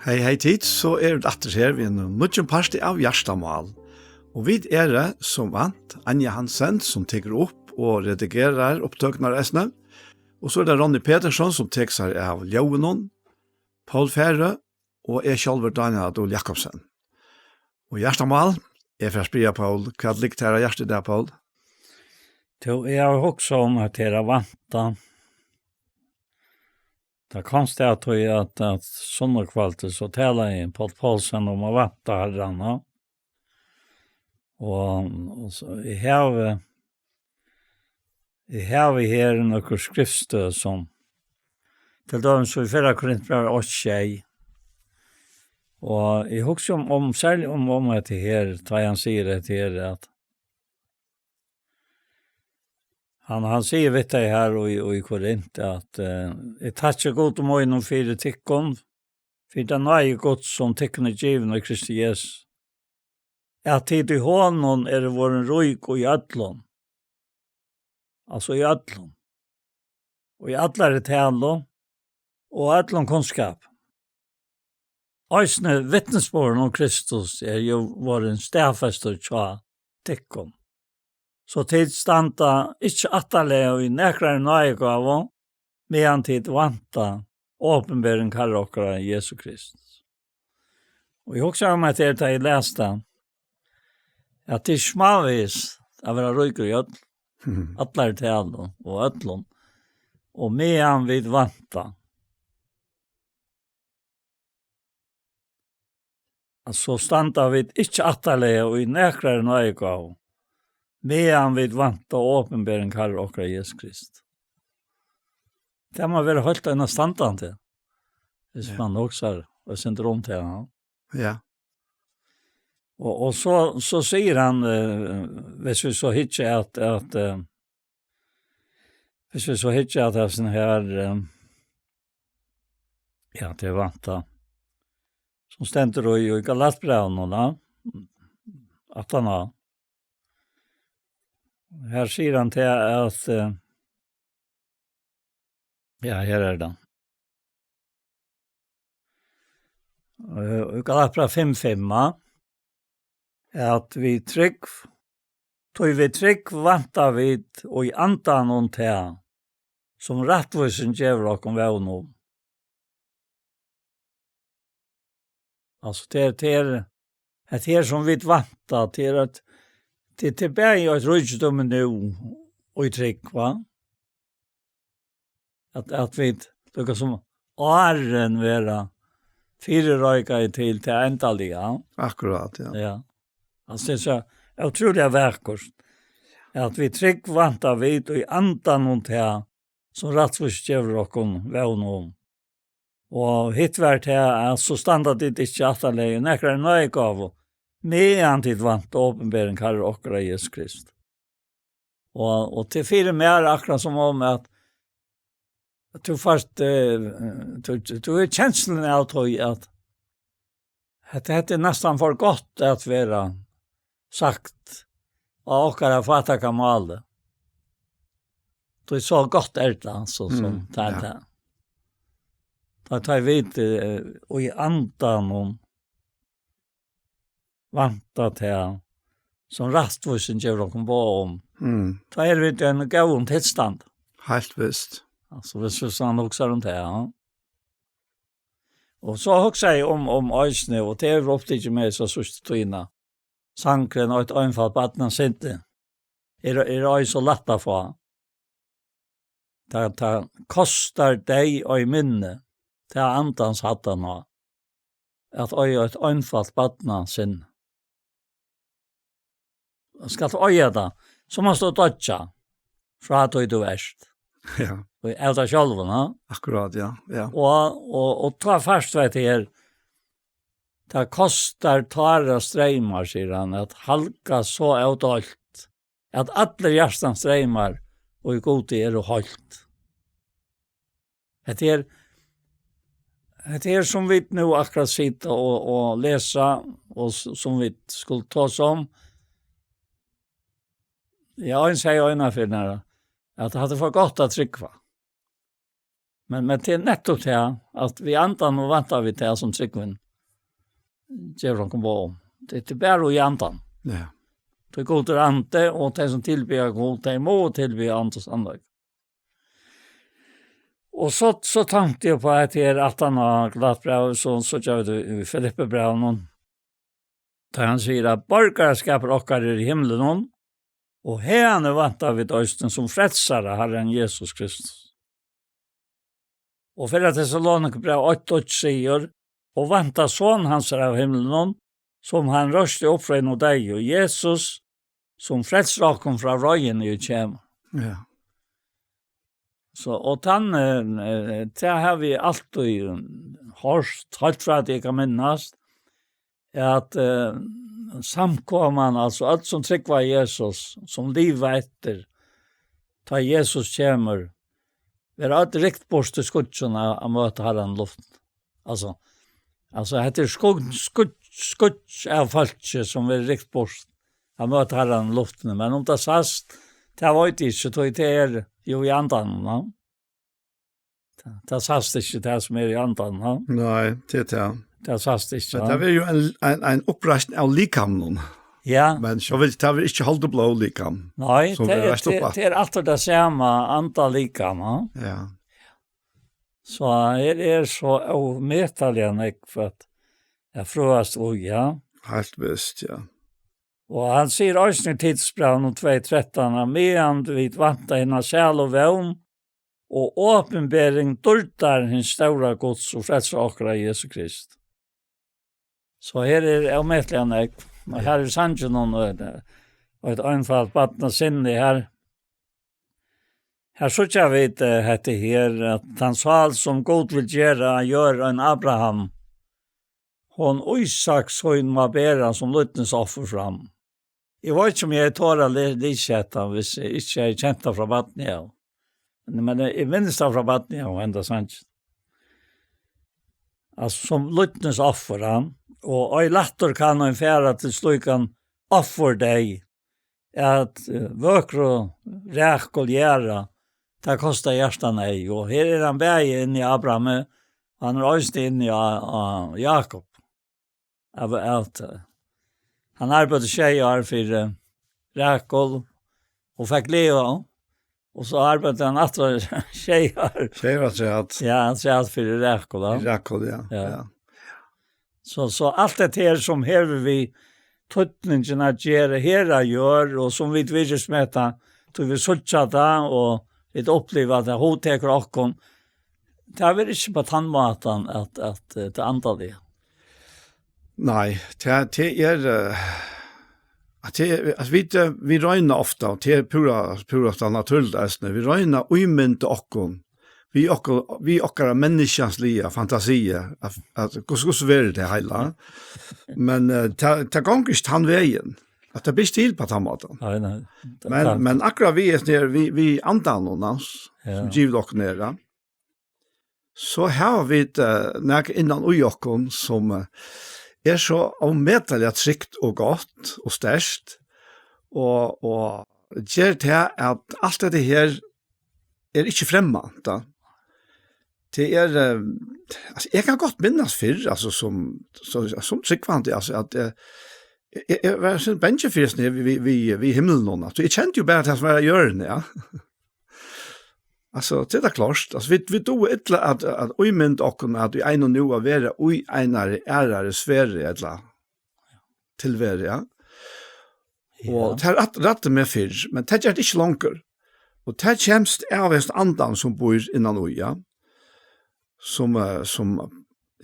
Hei tid, så det atter her vi en nødgjøn parti av Gjerstamal. Og vi det som vant Anja Hansen som teker opp og redigerer opptøkene av reisene. Og så det Ronny Petersson som teker seg av Ljøvenon, Paul Fære og selv Daniel Adol Jakobsen. Og Gjerstamal, fra Spria, Paul. Hva ligger her av hjertet der, Paul? Jeg har også om at jeg vant. Det konstigt att sådana kvalitet så talar jag på Paulsen om att vatta herrarna. Och så i här vi här några skrifter som till dem så i förra Korinthierbrevet 8. Och jag också om särskilt om att det här tar han säger det här att Han säger vet jag här och i Korint att det touchar gott om ögonen för tickon för den är gott som tecknar given av Kristi Jesus. Att tid i honom är det vår rojk och i ödlon. Alltså i ödlon. Och i ödlare tälo och ödlon kunskap. Ösne vittnesbörden om Kristus är ju vår stäfester tja tickon. Så tid standa ikke atterlige og i nekrare nøyegave, medan tid vanta åpenbæring kaller okkara Jesu Kristus. Og jeg også om at jeg leste at det smavis av være røyker i ødel, atler til alle og ødlom, og medan vi vanta. Så standa vi ikke atterlige og i nekrare nøyegave, medan vi vant og åpenbæring kaller okkara Jesus Krist. Det må være holdt en standan til. Hvis man også har og syndrom til han. Ja. Og så sier han, hvis vi så hittar at hvis vi så hittar at det er sånn her, ja, det er vant da, som stender i Galatbrevene, at han har, Här säger han till att ja, här är det. Och Galaterbrevet 5:5 att vi trygg väntar vid och i antan hon till som rättvisan ger och om vävn. Alltså det är som vi väntar till att det är bara ett röjdom nu och i tryck, va? Att vi tycker som åren vara fyra röjka till ändaliga. Akkurat, ja. Ja. Alltså det är så otroliga verkor. Att vi tryck vantar vid och i andan hon till som rättsvårdsgäver och om vävn om. Och hittvärt här så standard det inte atterläge näkrar nöjgav medan tid vant åpenbæring kaller okkara Jesus Krist. Og til fire mer akkurat som om at du først du er kjenslen av at det er nesten for godt at være sagt av okkara fataka male. Det er så godt det, altså, som det. Da tar vi og i andan om vanta till som rastvusen ger och på om. Då är vi en gång tillstånd. Helt visst. Alltså det så han också runt här. Ja. Och så också säger om ösne och det är ofta inte med så sustina. Sankren och ett anfall på att man inte är så lätt att få. Det kostar dig och i minne till antans hattarna att öja ett anfall på att man sin skal du øye det, så måste du dodja fra at du verst. Ja. Og elda sjálven, ja. Akkurat, ja. Ja. Og ta først vet her, det kostar tara streimar, sier han, at halka så avdalt, at alle hjertens streimar og i god tid og holdt. Det er som vi nu akkurat sitter og lesa, og som vi skulle ta oss om, Ja, en säger öna för nära att det hade för gott att trycka. Men det är nettopp det att vi andan och väntar vi till som tryggven. Djävulen kommer på. Det är bara i andan. Ja. Det går till ante och det som tillber god, det må tillber antas anlag. Och så tänkte jag på att det är att han har glatt brev så gör det i Filippe brev någon. Där han säger att borgarskapet åker i himlen någon. Och henne väntar vi dösten som frälsare Herren Jesus Kristus. Och för att Thessaloniker brev 8 säger och väntar son hans av himlen som han röste upp från och dig och Jesus som frälsraken från röjen i utkäm. Ja. Så och han det har vi alltid hört för att jag kan minnas att samkomman alltså allt som trycker Jesus som liv efter ta Jesus kommer vi har ett rikt bort till skuttsarna att möta Herren luft. Alltså det är skutts av falske som är rikt bort att möta Herren luften. Men om det sast, det var inte så det är ju i andan. No? Det sast inte det som är i andan. No? Nej, det är det. Det sast inte. Men det är ju en upprastning av likamnen. Ja. Men så vill det inte hålla blå likam. Nej, det är alltid det samma antal likam. No? Ja. Så det är så omätligen för att jag frågast ja. Helt visst, ja. Och han säger också i tidsbrev 2:13 medan vi vantar hennes själ och vän och åpenbering dörtar hennes stora gods och frälsakra Jesu Krist. Så här är omätligen och här är sannsyn och ett anfall på att sinne här. Här så jag vet det här att han sa allt som God vill gör en Abraham. Hon Isak son var bära som lyttens offer fram. Jag vet inte om jag tar lysetta hvis jag inte är känt från vattnet. Men jag minns det från vattnet och ända sant. Alltså som lyttens offer han. Och i latter kan en färra till slukan offer dig. Att vökro räk och göra. Det kostar hjärtan ej. Och här är han bäg in i Abraham. Han röjste in i Jakob. Han arbetade tjejer för Räkol och fick leva. Och så arbetade han andra tjejer. Tjejer tror jag att. Ja, han säger allt för Räkol. Räkol, ja. Så allt det här som här vi tuttningen att göra här gör och som vi vill smeta då vi suttjata och vi upplever att det hotäcker och det är väl inte på tandmaten att det antar det. Nej, det är vi röjnar ofta och det är pura naturligt. Vi röjnar uimynd okon. Vi okkar människans lia fantasier att hur så är det hela. Men det går inte han vägen. Att det blir stil på tamaten. Nej. Men akkurat vi antar någonstans som givet och nere. Så har vi näka innan ujokon som är så omätligt tryggt och gott och stärkt och gör det att allt det här är inte främmande. Det är alltså jag kan gott minnas för alltså som tryggvande alltså att jag var så benchfirst vi himlen att jag kände ju bara att vad jag gör ja. Alltså det är klart alltså vi då att uimynd och att vi en och nu att vara ui enare ärare sfäre eller tillvärre ja. Och det är rätt med för men det är inte långt. Och det känns avvist andan som bor innan oja. Som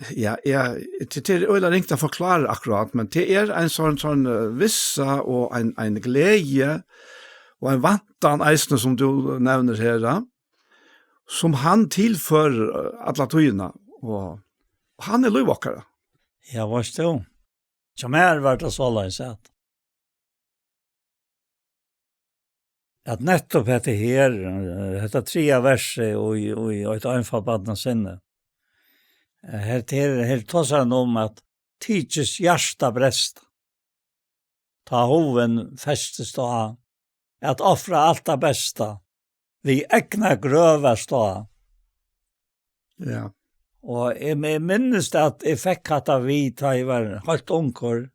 ja, det är öle ringt att förklara akkurat, men det är en sån vissa och en glädje och en vantan eisne som du nämner här, som han tillför alla tøyna, og han er løyvåkare. Ja, vad stå? Som är vart det så långt sett. Att nettopp dette her, dette 3 verset og et anfall på den sinne. Her tåser han om at tidses hjärsta brest. Ta hoven festes da, at offra allt det bästa. Vi egna gröva stå. Ja. Og jeg minnes det at jeg fikk hatt av vi da jeg var helt unger.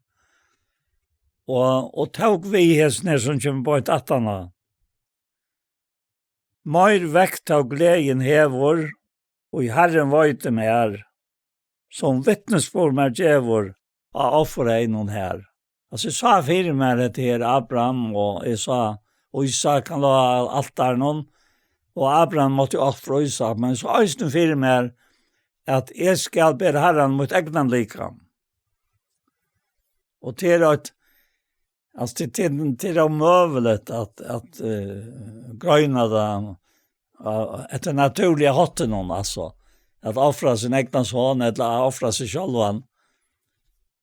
Og tog vi hesne som kommer på et attana. Mer vekt av gleden hevor, og i Herren vøyte mer, som vittnesbord med djevor av offeret noen her. Altså jeg sa fire med det til Abraham, og jeg sa, og Isak kan la alt der noen, og Abraham måtte jo alt fra Isak, men så øyne fire med at jeg skal bere Herren mot egnan likam. Og til at alltså till omöjligt att gröna det ett naturliga hotten någon alltså att offra sin egen son eller offra sig själv.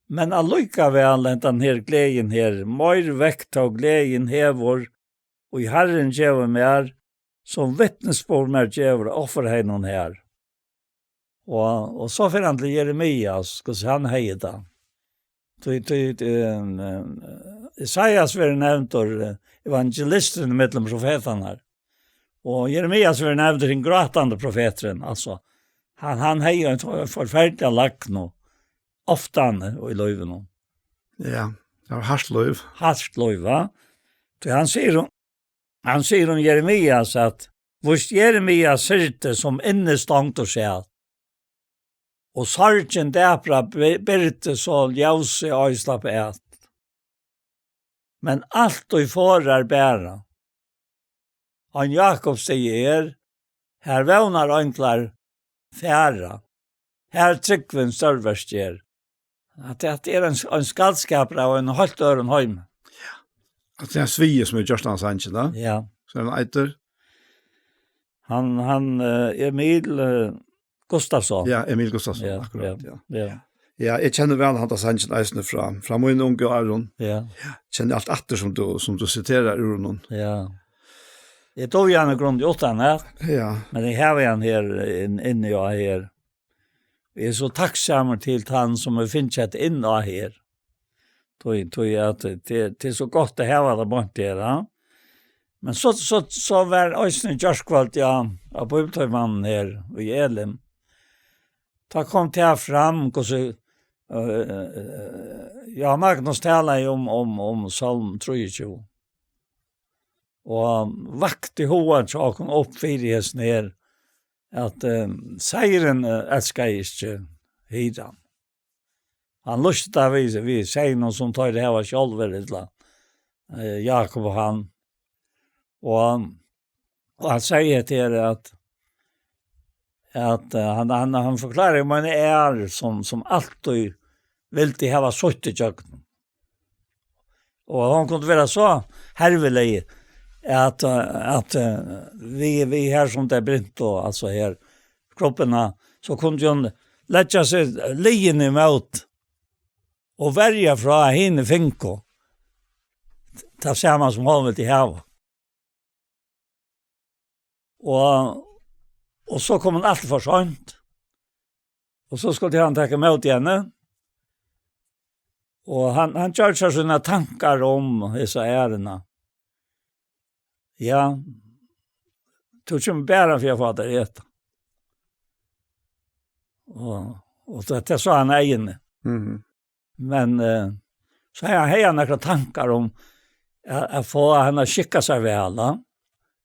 Men alluka väl den här glädjen här mer väkt och glädjen hevor och i Herren ger mer som vittnesbörd med ger offer någon här. Och så för han till Jeremias ska han hejda. Isaias var nevnt evangelisten mellom profeterna. Og Jeremias var nevnt den gråtande profeteren. Altså, han har en forferdelig lagt nå. Ofte og i løyven. Ja, det var hardt løyv. Hardt løyv, va? Så han sier om Jeremias at hvis Jeremias syrte som innestångt og skjelt, og sargen derfra byrte så ljøse og slapp et. Men alt og forar bæra. Han Jakob sier, her vevnar ønklar færa. Her tryggven størverstjer. At det en skaldskapere og en halvt øren høyme. Ja. At det Svie som gjørst hans anke, da? Ja. Så han eiter? Han Emil Gustafsson. Ja, Emil Gustafsson, ja, akkurat, ja. Ja, jeg kjenner vel han sannsyn eisene fra min unge Aron. Ja. Kjenner alt atter som du siterer ur noen. Ja. Jeg tog gjerne grunn i åttene, Ja. men jeg har igjen her inne og her. Jeg så takksammer til han som finnes et inn og her. Tog at det så godt å heve det bort her, ja. Men så var Øystein Gjørskvalt, ja, av bøytøymannen her i Elim. Da kom til fram, ja, Magnus taler om Salm 23. Og vakt i hovedet så kom opp fyrighetsen her, at seieren elsker jeg ikke hyran. Han lustet av vi sier noen som tar det her var kjolver, Jakob og han. Og han sier til at han forklarer om han som alltid ville ha sutt i kjøkken. Og han kunne være så hervelig at vi her som det brint og altså her kroppene, så kunne han lette seg liggen imot og verja fra henne finko til samme som han ville ha. Og så kom han alltid for sånt. Og så skulle han takke med ut igjen. Og han gjør seg sine tankar om disse ærene. Ja, tog ikke bare for jeg får det rett. Og det sa han egen. Mhm. Men så har han noen tankar om å få henne skikka seg vel.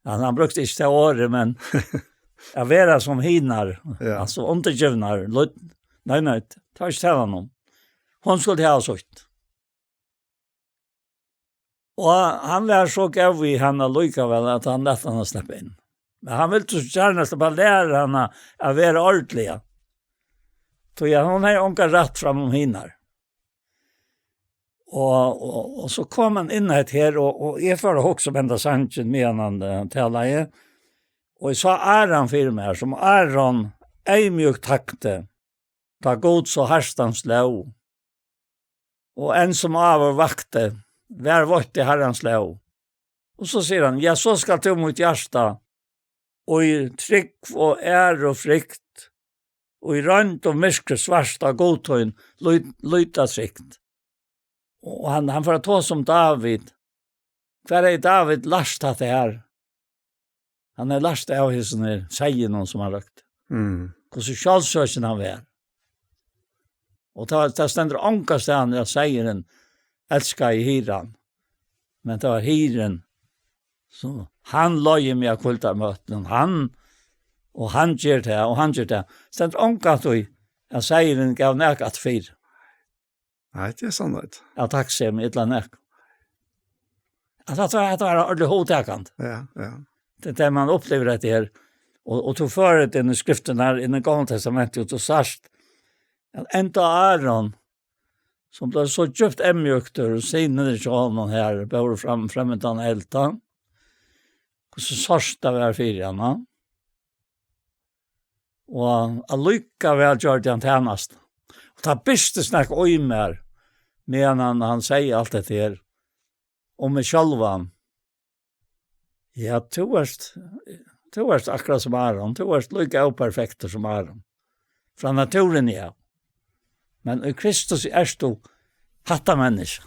Han brukte ikke det året, men jag vera som hinar, Ja. alltså undergivnar. Nej, ta inte tala någon. Hon skulle ha sagt. Och han var så gav i henne lika väl att han lät henne släppa in. Men han vill så gärna släppa lära henne att vara ordentliga. Så ja, hon har onka rätt fram om hinar. Och så kom han in här och jag får också vända sanchen med han talar. Og jeg sa Aron for meg, som Aron eimjuk takte, ta god så herstans lov. Og en som avur vakte, vær vått i herrans lov. Og så sier han, ja, så skal du mot hjärsta, og i trygg og og frykt, og i rønt og myskre svarsta godtøyn, lyta trygt. Og han får ta som David. Hver David last at det her? Han last av hessen her, sier noen som har lagt. hvordan kjølsøkjen han var. Og det stender ånka stedet jeg sier en elsker i hyren. Men det var hyren. Så han løg med kultarmøten. Han gjør det, og han gjør det. Stender ånka til jeg sier en gav nækat fyr. Nei, det er sannhet. Jeg takk seg med et eller annet. Det var ordentlig hodtakant. Ja. Det er det man opplever dette her. Og tog for det i skriften her, i det gamle testamentet, og tog sørst, at enda Aaron, som ble så djupt emmjukter, og sinne det ikke honom her, bare fremmet han elta, og så sørst det var fire henne. Og allikevel gjør det han tjenest. Og det beste snakk oi mer, men han sier alt dette her, om meg sjølvan. Ja, du er akkurat som Aaron, du er like perfekt som Aaron. Fra naturen, ja. Men i Kristus er du hatta menneske.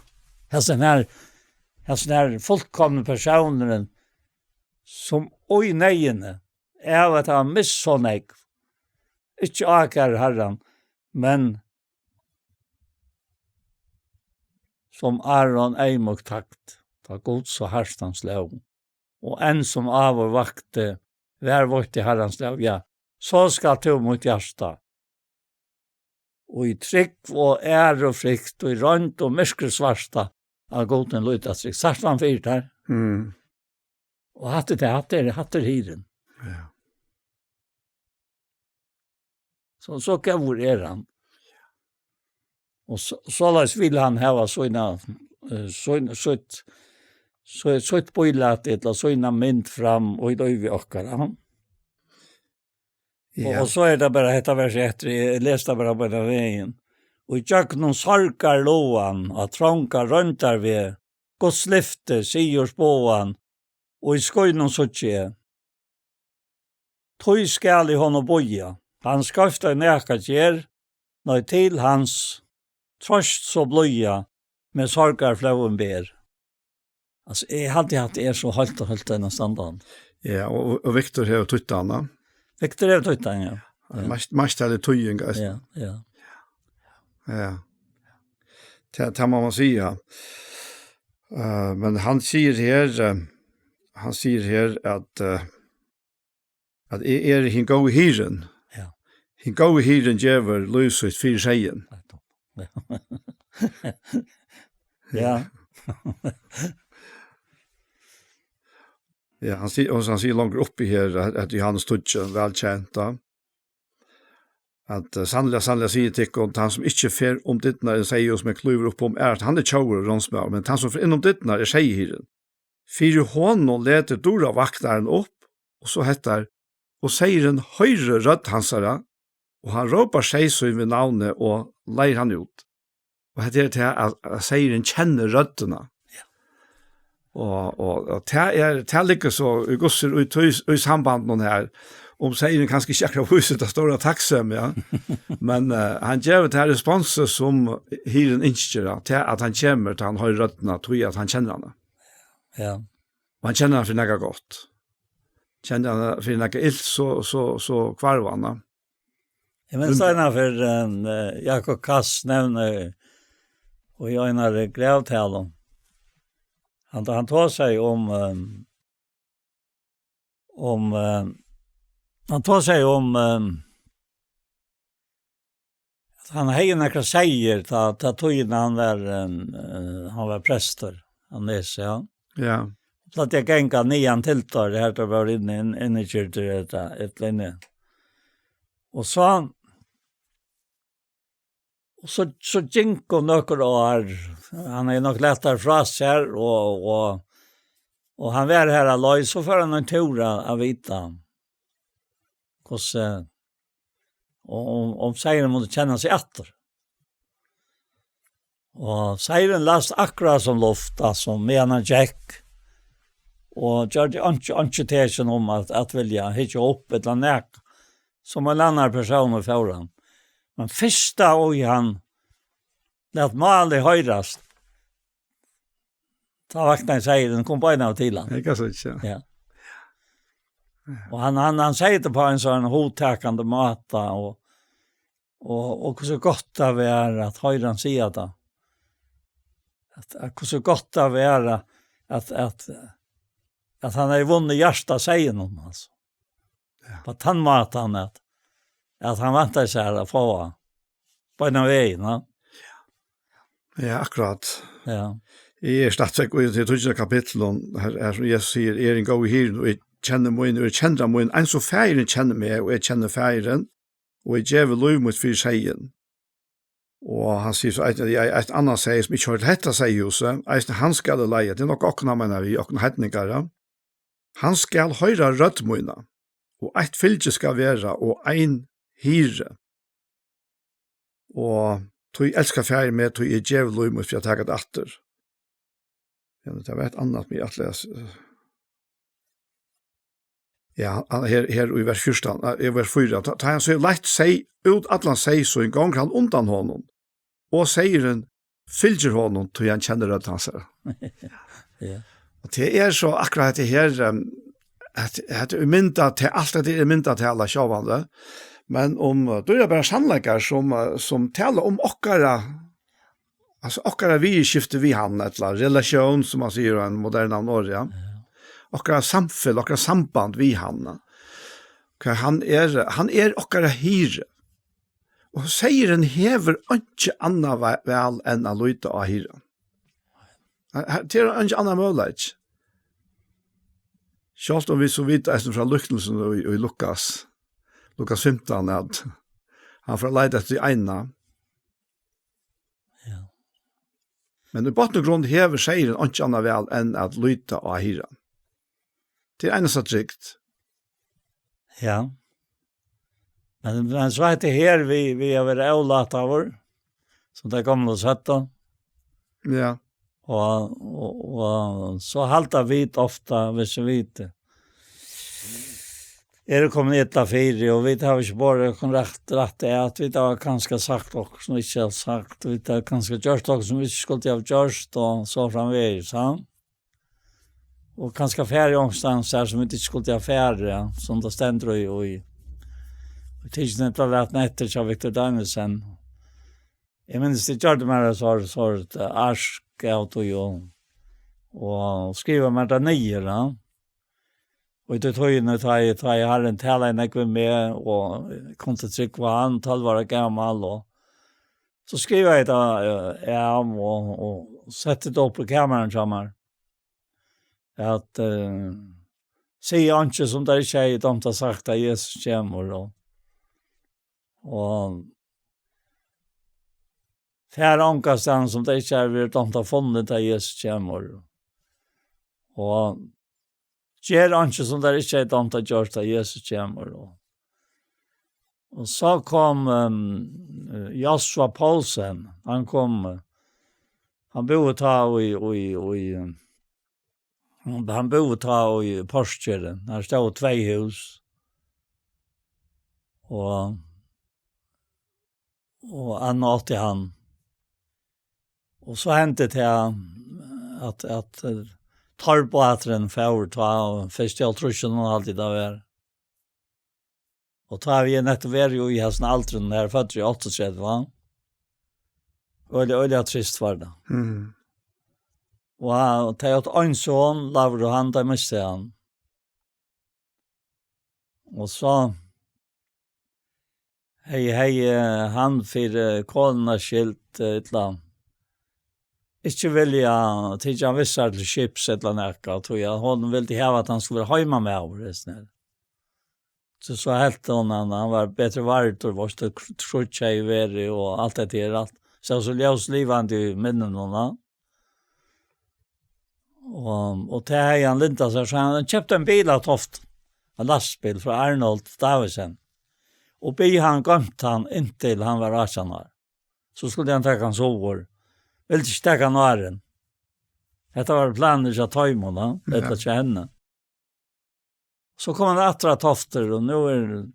Hessen her fullkomne personer som oi nøyene er at han missåneg. Ikke akar herran, men som Aaron eimok takt, ta gods og herstans lov. Og en som av og vakte, vær vårt i herrans lov, ja, så skal du mot hjärsta. Og i trygg og og frykt, og i rønt og myskelsvarsta, av goden lydet seg. Sart han fyrt her. Og hatt det hyren. Ja. Så gav hvor han. Og så vil han hava sånt bøylat et, og sånne mynd fram, og i døy vi okkara. Ja. Og så det bare hetta verset etter, jeg leste bare på den veien. Og i noen sarkar loan, og trånka røntar vi, Guds lyfte, sier spåan, og i skøynen suttje. Tøy skal i hånd og boja, han skafta i næka gjer, når til hans trost så bløya, med sarkar flauen ber. Altså, jeg hadde hatt det så holdt denne standard. Ja, og Victor har tøtt han, Victor har tøtt han, ja. Mest er det tøying, Ja. Ja. Det må man säga. Men han säger här att hin go hyren. Ja. Hin go hyren gever lösut för sejen. Ja. Ja, han säger långt upp i här att Johannes Tudjen välkänt at sannlega sier til han som ikke fer om dittnar sier oss med kluver opp om at han tjauer og rånsmør, men han som fer innom dittnar seihiren. Fyre hånden leter dora vaktaren opp, og så hettar, og seiren høyre rødt hansara, og han råpar seisøy ved navnet og leir han ut. Og det til at seiren kjenner røddena. Ja. Og det ligger så i gosser og i samband her, seieren kanskje ikke akkurat huset av store takksøm, ja. Men han gjør det her responset som hyren innskjer til at han kommer til han har røttene, tror jeg at han kjenner henne. Ja. Og han kjenner henne for noe godt. Kjenner henne for noe ilt, så kvarv han. Jeg minns det for Jakob Kass nevner, og jeg er grevtalen. Han tar seg han tar seg at han har nekra seier ta tøyene han var prester, han leser, ja. Ja. Så at jeg genga nian tiltar, det her til å være inne i kyrter et linje. Og så gink og nøkker år, han er nok lettere fra seg, og han var her aløy, så får han en tur av vita. Om seiren måtte kjenne seg etter. Og seiren last akkurat som luft, altså med en jack, og gjør det ikke tesen om at vilja hitje opp et eller annet, som en annen person i foran. Men første og han lät malig høyrast, ta vakna i seiren, kom på en av tila. Jeg kan så ikke. Ja. Och han säger det på en sån hotäkande mata och så gott det är att höra säga det. Att så gott det är att han har vunnit hjärta säger någon alltså. Ja. På den matan att han väntar sig att få på en väg, va? Ja, akkurat. Ja. I statsvek og i 3. kapitlen, her som Jesus sier, en god i hyren, og jeg kjenner min, og jeg kjenner min, en så feiren kjenner meg, og jeg kjenner feiren, og jeg gjør lov mot for seien. Og han sier så, et annet sier, som ikke har hette sier Jose, han skal leie, det er nok åkna, mener vi, åkna hetningere, han skal høyre rødmøyna, og et fylke skal være, og ein hyre. Og tog elskar feiren med, tog jeg gjør lov mot for jeg tager det atter. Ja, det var et annat med att läsa. Ja, här i vers 14, i vers 4, tar han så lätt sig ut att han säger så en gång han undan honom. Och säger den fylger honom till han känner att han säger. Ja. Och det är så akkurat det här att det mynta till allt det är mynta till alla sjövande. Men då är det bara sannläggar som talar om okkara. Alltså okkara vi skifter vi han eller relation som man säger en modern av Norge. Ja. Okkara samfell, okkara samband vi han. Han är okkara hyre. Och säger en hever inte anna väl än att luta av hyre. Det är inte anna möjlighet. Självt om vi så vidt är från lyktelsen i Lukas 15 att han får leda till ena. Men i botten og grunn hever seieren ikke annet vel enn at lyta av hyra. Det er eneste trygt. Ja. Men så er det her vi har vært avlatt av vår, som det kommer å sette. Ja. Og så halter vi ofta, hvis vi vet det. Det kommet ett av 4, og vi har ikke bare rett det, at vi har kanskje sagt noe som vi ikke har sagt, vi har kanskje gjort noe som vi ikke skulle ha gjort, og så framvegis, ja. Og kanskje færre ångstans her som vi ikke skulle ha færre, som det stender i tidsene til å lete netter til Victor Danielsen. Jeg minnes det gjør det med så arsk av tog og skriver med det nye, ja. Og det tog inn tar jeg har en tale en ekve med, og kom til trykk var han, 12 år gammal, og så skriver jeg det og setter det opp på kameren sammen, at sier han ikke som det ikke er de har sagt at Jesus kommer, og færre ångkastan som det ikke er de har funnet at Jesus kommer, og gjør ikke som det ikke er de har gjort at Jesus kommer. Og så kom Joshua Paulsen, han bodde i Porskjøren, her stod 2 hus, og han nådde han. Og så hendte det at Torrbåtren for og først jeg tror ikke noen alltid det var. Og da vi nettopp var jo i hesten alderen her, født i 38, va? Øyelig trist var det. Mm. Og det er en sånn, laver du han, det mistet han. Og så hei han for kålene skilt et eller annet. Ikke vilja til han vissar til chips eller nekka, tror jeg. Hun ville hava at han skulle være heima med over det. Så helt han var bedre vart og var stå trutja i veri og alt det her. Så ljøs livet i minnen henne. Og til hei han linta seg, så han kjøpte en bil av Toft, en lastbil fra Arnold Davidsen. Og han gømt han inntil han var 18 år. Så skulle han ta hans over. Vill inte stäcka nåren. Det var planen att ta emot honom, det till henne. Så kom han attra tofter och nu är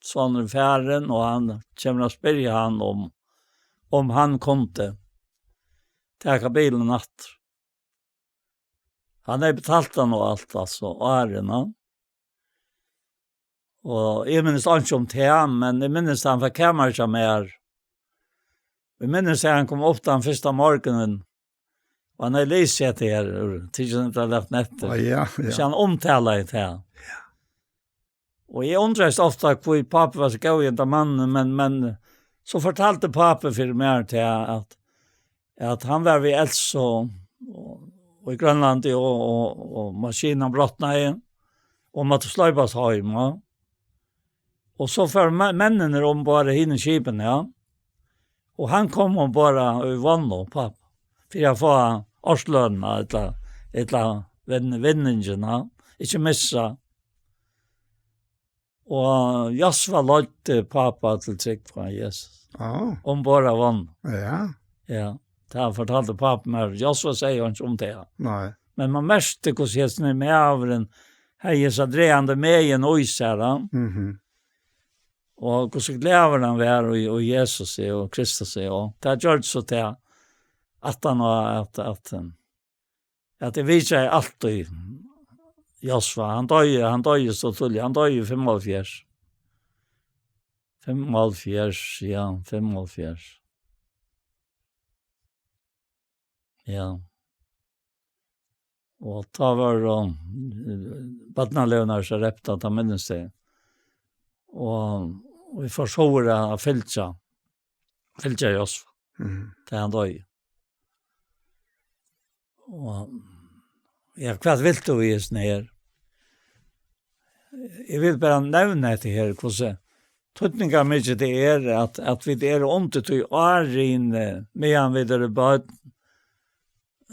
sonen färren och han kommer att spyrja han om han kunde ta bilen natt. Han har betalt han och allt alltså, åren. Og jeg minnes ikke om det, men jeg minnes han fra kammeret som Jeg minnes at han kom opp den første morgenen, og han har lyst seg til her, tidsen ikke har lagt netter. Ja. Så han omtaler det her. Og jeg undres ofte hvor pappa var så god i den mannen, men så fortalte pappa for meg til at han var ved Elsa og i Grønland og maskinen brottene igjen, og måtte sløypas hjem. Ja. Og så för mennene bara hinner skipen, ja. Och han kom och bara i vann och pappa. För jag får årslöna ett vinningen, ja. Inte missa. Och Jasva lade pappa till tryck från Jesus. Ja. Om bara vann. Ja. Ja. Det har fortalte pappa mig. Jasva säger inte om det. Nej. Men man märkte hur Jesus är med av den här Jesus drejande med i en oisare. Mhm. Og hvordan glever han var og Jesus og Kristus og det har gjort så til at han at det viser alltid Josva, han døde så tullig, han døde 75. 75, ja, 75. Ja. Og da var badnaløvner så repte at han minnes det. Og vi forsår å fylke oss til han døg. Og ja, hva vil du i oss her? Jeg vil bare nevne etter her, hvordan tøtninga mye det at vi er ondt til å inne medan vi er bød.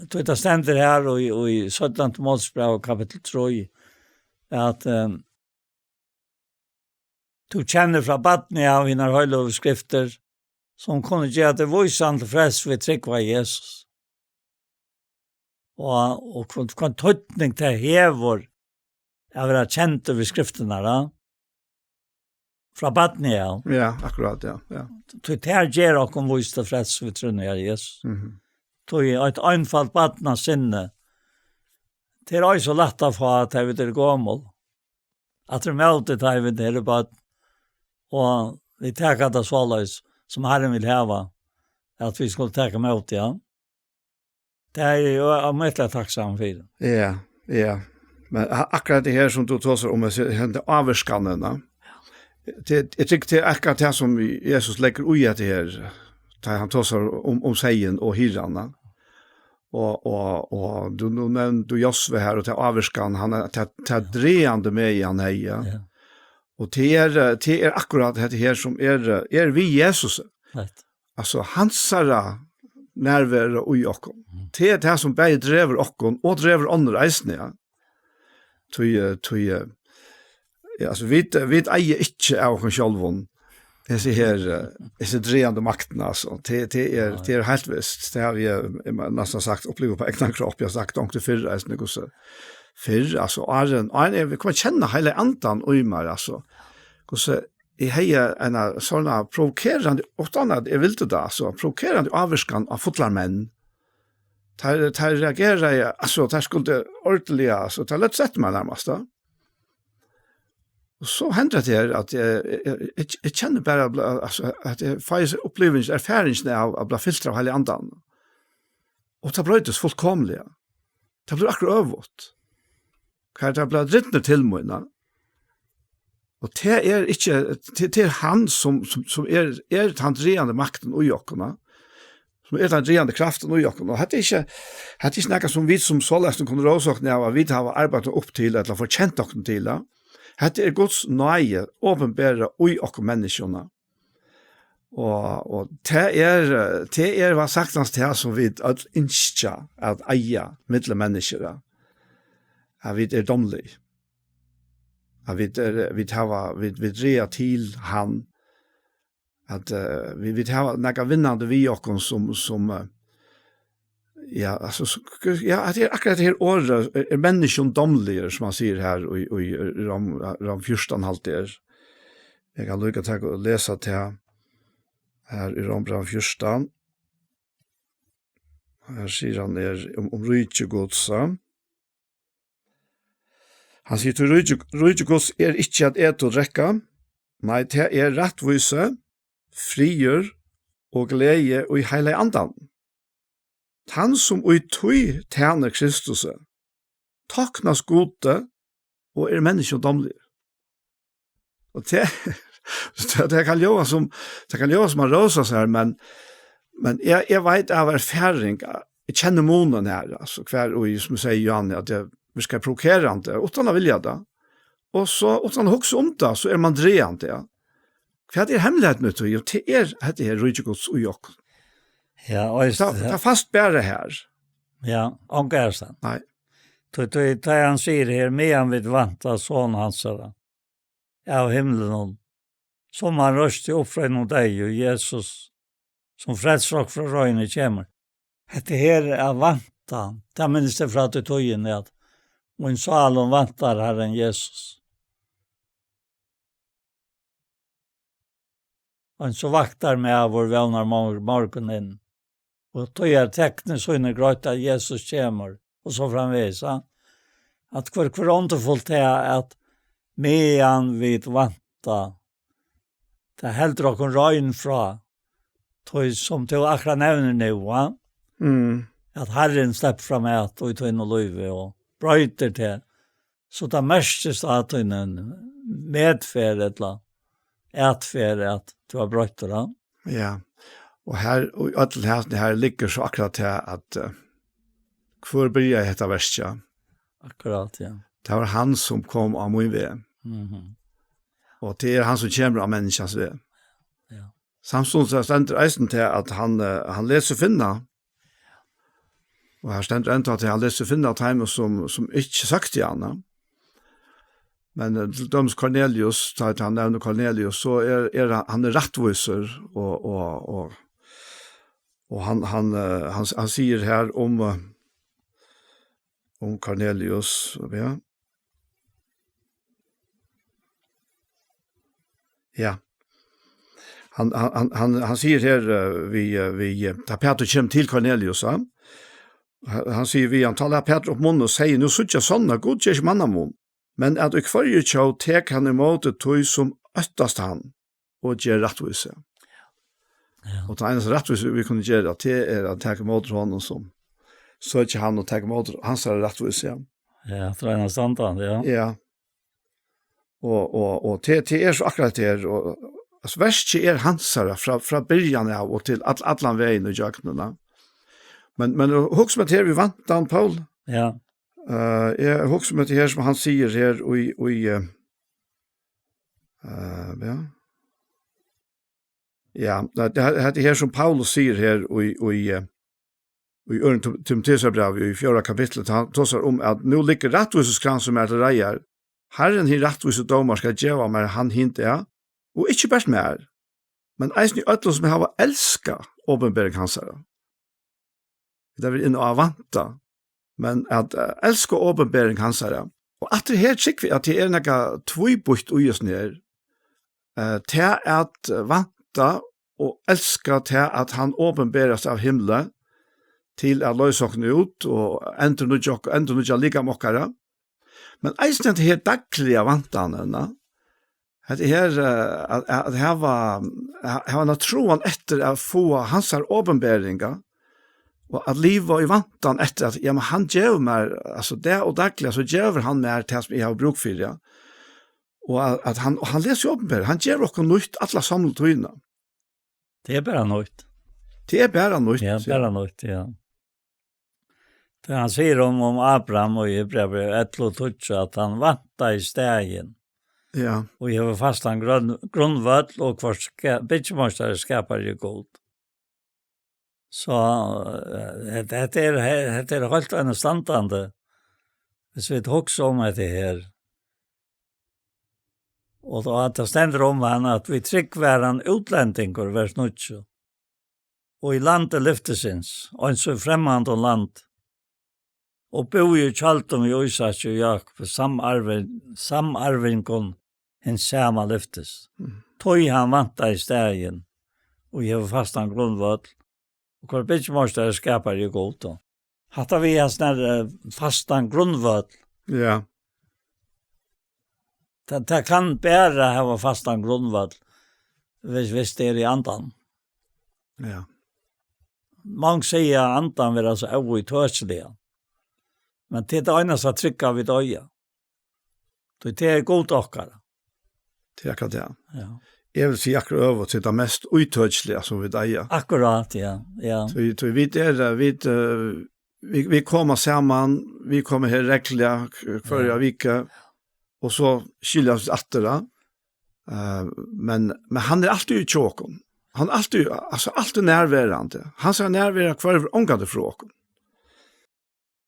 Det stender her og i 17. Målsbrev kapitel 3 at du kjenner fra badne av henne høylovskrifter som kunne gjøre det voisan til frels ved trygg var Jesus. Og hva tøtning til hever av å være kjent over skriftene da. Fra badne av. Ja, akkurat, ja. Ja. Du tar gjør dere vois til frels ved trygg var Jesus. Du er et einfalt badne sinne. Det er også lett å få at jeg vet gammel. At det møter at jeg vet badne. Og vi tackar det så løs som Herren vil hava at vi skulle tacka mot ja. Det er jo mye takksam for det. Ja, ja. Men akkurat det her som du tåser om det avskanene. Jeg tykker det er akkurat det som Jesus legger ui etter her. Da han tåser om seien og hyrrene. Og du nevnte Josve her og til avskan, han er dreende med i han heia. Ja. Og det er akkurat dette her som er vi Jesus. Right. Altså hansara nærvære og i okken. Det er det som bare drever okken og drever andre eisene. Ja. Altså vi eier ikke av okken sjølven. Disse dreende makten, altså. Det er helt visst. Det har vi nesten sagt opplevd på egna kropp. Jeg har sagt om til fyrre eisene også. Altså, vi kommer kjenne hele andan og i meg, altså. Så jeg har en sånn provokerende, utan at jeg vil det da, altså, provokerende avvarskan av fotlarmenn. De reagerer, altså, de skulle ordentlig, altså, de lett sett meg nærmest da. Og så hender det her at jeg kjenner bare, altså, at jeg faktisk opplever erfaringene av å bli filtret av hele andan. Og det brøytes fullkomlig. Det blir akkurat øvått. Hva det ble drittende til møyna. Og det er ikke, det er han som er den dreende makten og jokkene, som er den dreende kraften og jokkene. Og det er ikke noe som vi som sålesten kunne råsakne av, vi har arbeidet opp til, eller for kjent dere til det. Det er Guds nøye, åpenbære og jokkene menneskene. Og det er hva sagtens det som vi ønsker at eie middel mennesker. At vi er domlig. At vi dreier til han. At vi har noen vinnende vi åkken som ja, altså, ja, at det er akkurat det her året er mennesken domlige, som man sier her i Ram 14 halvtid. Jeg kan lykke til å lese til her i Ram 14. Her sier han om rydtjegodsa. Han sier til rujegos ikke at et og drekka, nei, det rettvise, frigjør og glede og i hele andan. Han som ui tøy tjener Kristus, taknas gode og menneskedomlig. Og det kan gjøre som man råser seg, men jeg vet av erfaring, jeg kjenner månen her, altså hver og som sier Johanne, at jeg virker provokerende, utan å vilja det. Og så, utan å huske om det, så man dreende, ja. Hva hemmeligheten ut, og det dette her rydgjegods og jokk. Ja, og det fast bare her. Ja, omgår sen. Nei. Det han sier her, medan vi vanta sånn hans av himmelen, som han røste opp fra noen deg, og Jesus, som fredsrock fra røyne kommer. Dette her vanta, det minnes det fra til tøyen, at og en salon vantar Herren Jesus. Og en så vaktar med av vår vänner morgonen. Og tøyer teknisk så inne grøyt at Jesus kommer, og så framvis. At hver åndefullt at medan vid vanta, det helder okkur røyn fra, tøy som til akkurat nevner nu, at Herren slipper fram et, og tøy noe løyve, og brøyter til, så det mestes at en medferd etferd at du har brøyter da. Ja, og her, og alle her ligger så akkurat til at hvor blir jeg etter verset? Akkurat, ja. Det var han som kom av min vei. Og det han som kommer av menneskens vei. Ja. Samtidig så stender eisen til at han leser finna. Og her stender enda til han leser finna av time som ikke sagt til han. Men til døms Cornelius, da han nevner Cornelius, så han rettviser, og han sier her om Cornelius, ja. Ja. Han sier her da Peter kommer til Cornelius, han sier han taler Peter opp munnen og sier, nå sutt jeg sånn, god gjør ikke mannamun, men at jeg kvarje tjå tek han imot det tog som øttast han, og gjør rettvise. Ja. Og det eneste rettvise vi kunne gjøre, det at tek imot honom som så ikke han og tek imot hans rettvise. Ja, det er eneste andan, ja. Ja. Og det så akkurat det og altså verset hansara fra början av og til allan veien og jøknene. Men husk med det vi vant Dan Paul. Ja. Jeg husker med det her som han sier her ja, det her som Paulus sier her i Øren Timotheusbrev i 4. kapitlet, han tåser om at nå ligger rettviseskran som til reier. Herren hin rettvise domar skal gjeva meg han hint og ikke best mer, men eisen i øtlo som jeg har elsket åpenbering hans her. Det vil inn og avvanta, men at elsker åpenbering hans her. Og at det her sikker vi at det noe tvøybukt uges ned, til at vanta og elsker til at han åpenberes av himmelen, til at løysokkene ut, og endre noe like mokkere. Men eisen er det her daglige vantene, at her var troen etter å få hans åpenberinger, og at livet var i vantan etter at ja, men han gjør meg, altså det og daglig, så gjør han meg til som jeg har bruk for, ja. Og at han leser jo åpenberinger, han gjør noe nytt, alle samlet tøyene. Det er bare nytt. Det er bare nytt. Ja, bare nytt, ja. Det han sier om Abraham og Hebrevet 11:12 at han vanta i stegen. Ja. Og jeg var fast en grunnvød, og hver byggmøster skaper jo god. Så det er helt en standande. Hvis vi også om det her. Og da at det stender om han at vi tryggver en utlendingur, vers 9. Og i landet lyftesins, og en så fremmande land, og bo i kjaltum i Isak og Jakob, samarvingon en sama lyftes. Tøy han vanta i stegen, og jeg var fast en grunnvød, og hver byggmøster skapar jo godt. Hatta vi en sånn fast en grunnvød. Ja. Det kan bara ha fastan grundval hvis det I andan. Ja. Många säger andan vill alltså outtörsliga. Men det är ena så trycka vid öja. Det är god åkare. Det är akkurat det. Ja. Jag vill säga akkurat över till det mest uttouchliga som vi där. Akkurat, ja. Ja. Vi kommer samman, vi kommer här räckliga förra vecka och så skiljas vi attera. Men han är alltid I tjåkon. Han är alltid närvarande. Han ska närvara kvar omgående frågor.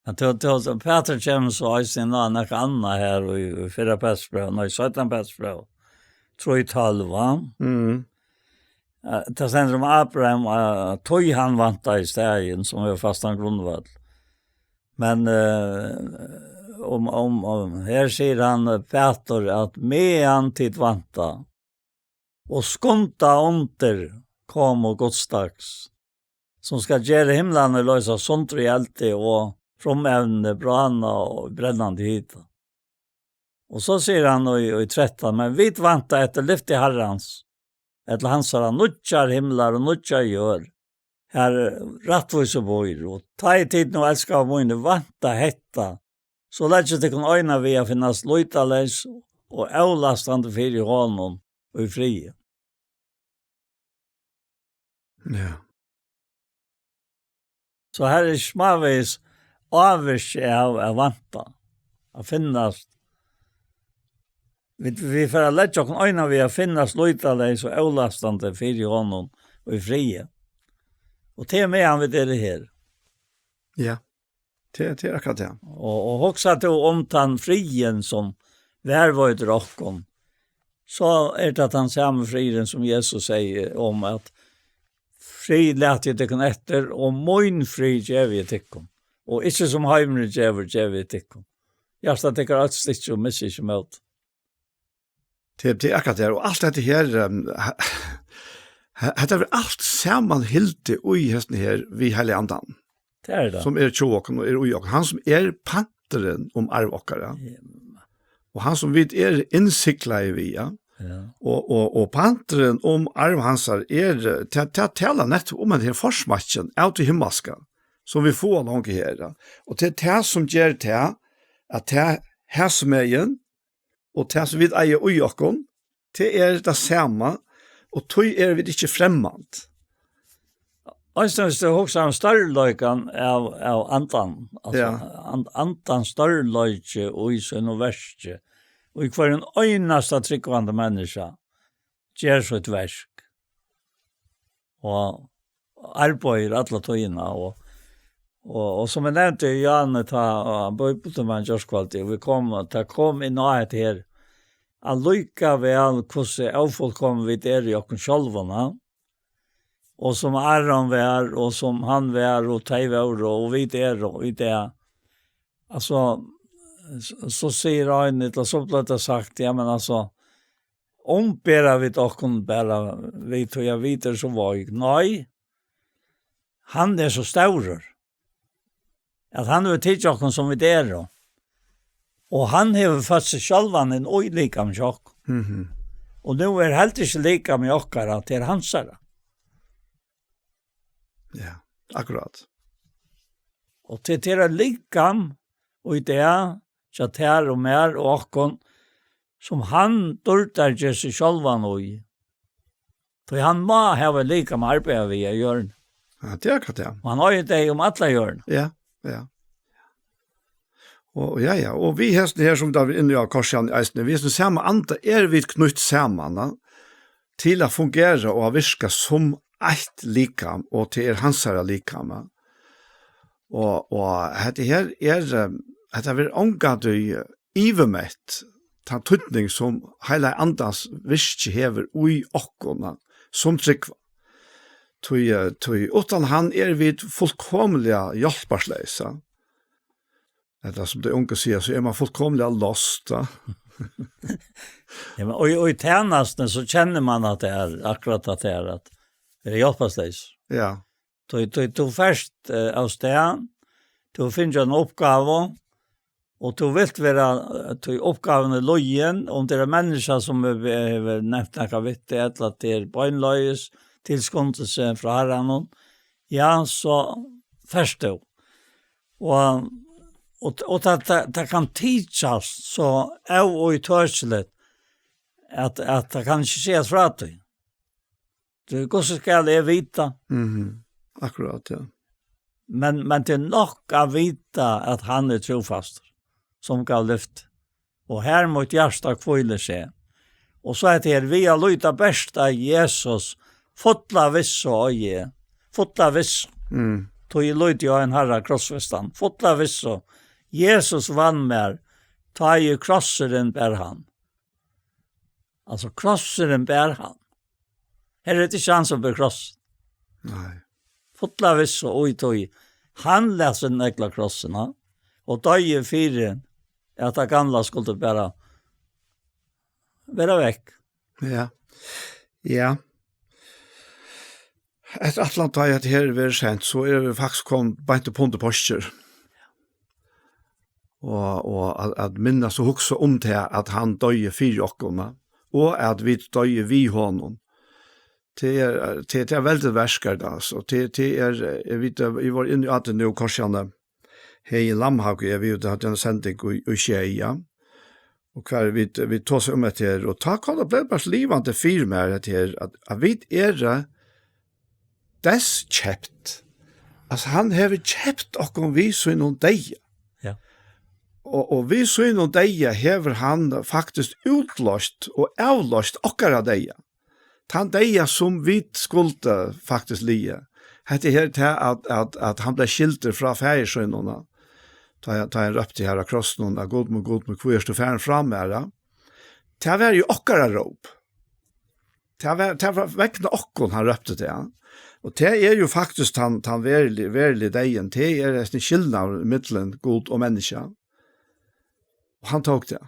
Peter kommer så I sin något annat här I förra Pestbröv, I 17 Pestbröv. Tror jag 12, va? Det sänder om Abraham, tog han vanta I stegen som var fastan grundval. Men här säger han Peter att med han tid vanta och skonta under kom och godsdags som ska göra himlarna lösa sånt rejält och fromävne, brana och brännande hit. Och så säger han i 13, men vi vanta efter lyft I herrans, eller hans har nutjar himlar och nutjar gör, här rättvis och bor, och ta I tid nu älskar av månne vanta hetta, så lär det kan öjna vi att finnas lojtales och avlastande för I honom och I fri. Ja. Så här är smavis avvis av vanta, att finnas. Vi får lägga oss öjna vi att finnas lojtales och avlastande för I honom och I fri. Och till med han vid det här. Ja, det är akkurat det. Och också att om den frien som var I drocken, så är det att han samma friden som Jesus säger om att fri lät jag tycka efter och min fri ger vi tycka. Och inte som heimre ger vi tycka. Jag ska tycka att det och missa inte mot. Det är akkurat det. Och allt det här, det är allt sammanhillt I hesten här vid hela andan. Det är det. Som tjåken och ojåken. Han som panteren om arvåkare. Och han som vid insikla I via. Ja. Och panteren om arvhansar det talar nett om den här forsmatchen out I himmelska som vi får långt här. Och det är det som gör det att det här som är igen och det som vi eier ojåken det är det samma och tog vi inte främmant. Och så är det också en störlöjkan av andan. Alltså, andan störlöjke och I sin och värste. Och I kvar en öjnasta tryckvande människa gör så ett versk. Och arbetar alla tøyna. Och som jag nämnde I Janne, han började med en jordskvalitet. Vi kom I närhet här. Han lycka väl hur avfolkom vi där I oss själva. Och som Aron var, och som han var, och Tej var, och vi där, och vi där. Alltså, så säger han inte, så blir det sagt, ja men alltså, ombera vi dock bara, vi tog jag vidare så var jag, nej, han är så stor. Att han har tid oss som vi där då. Och han har fått sig självan en lika med oss. Och nu är helt inte lika med oss till hans här. Ja, akkurat. Och till är likam och I det så här och mer och åkon som han dörtar sig själva nu. För han må ha likam arbete vi gör. Ja, det är akkurat det. Och han har ju det om alla gör. Ja. Och ja, och vi här som där inne I korsan vi är som samma anta vi knutt samman till att fungera och virka som ett likam och till hansara likam. Och det här det är omgått ivermätt ta tydning som hela andans virke hever ui okkona som tryggva. Tui utan han vi fullkomliga hjälparsleisa. Det som det unga säger så man fullkomliga lost. Ja, men och I tjänsten så känner man att det är akkurat att det är hjälparsleis. Ja. Du först av sted, du finner en uppgave Och du vill vara till uppgaven i lojen om det är människa som är nämnt några vitt att det är bönlöjes tillskåndelse från Herren. Ja, så förstå. Och det kan teachas så av och i törslet att det kan inte ses fra dig. Du går så ska det vita. Akkurat, ja. Men det är nog att vita att han är trofast som gav lyft. Och här mot hjärsta kvile sig. Och så är det vi har lyta bästa Jesus fotla viss och ge. Fotla viss. Tog i lyta jag en herra krossfestan. Fotla viss och Jesus vann mer. Ta i krosseren bär han. Alltså krosseren bär han. Här är det inte chans att bli kross. Nej. Fotla viss och oj tog. Han läser den äckla krosserna. Och dög i fyren. Att det gamla skulle bara vara väck. Ja. Ja. Ett Atlanta att här är sent så är det faktiskt kom bara inte på posture. Och att minnas så också om det att han dög för ockorna och att vi dög vi honom. Det är väldigt värskar då så det är vi var inne att nu korsarna hej Lamhag är vi ute att den sändning och tjeja. Och kvar vi tog sig om det här och ta kolla blev bara livande firma det här att vi är dess köpt. Alltså han har köpt och om vi så någon dag. Ja. Och vi så någon dag har han faktiskt utlöst och avlöst okkara dag. Han dag som vi skulle faktiskt lia. Det är att han blev skilter från färgsönerna. Ta en röp till här kross någon god med kvärst och färn fram med det. Det var ju okkara rop. Det var väckna okkon han röpte det. Och det är ju faktiskt han verklig dejen. Det är en skillnad mellan god och människa. Och han tog det.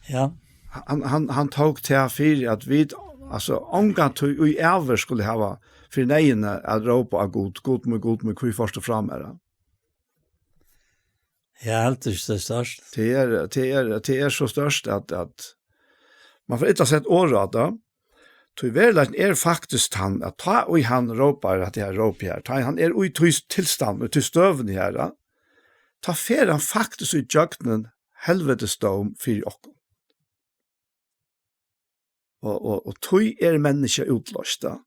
Ja. Han tog det för att vi alltså omgått i över skulle ha för nejen att ropa av god med kvö först och fram med det. Ja, helt är det störst. Det är så störst att man får inte ha sett årrada. Tyvärr är faktiskt han att ta och han ropar att det är rop här. Han är i tillstånd och till stöven här. Ta fer han faktiskt i jöknen helvetesdom för oss. Och tog är människa utlösta.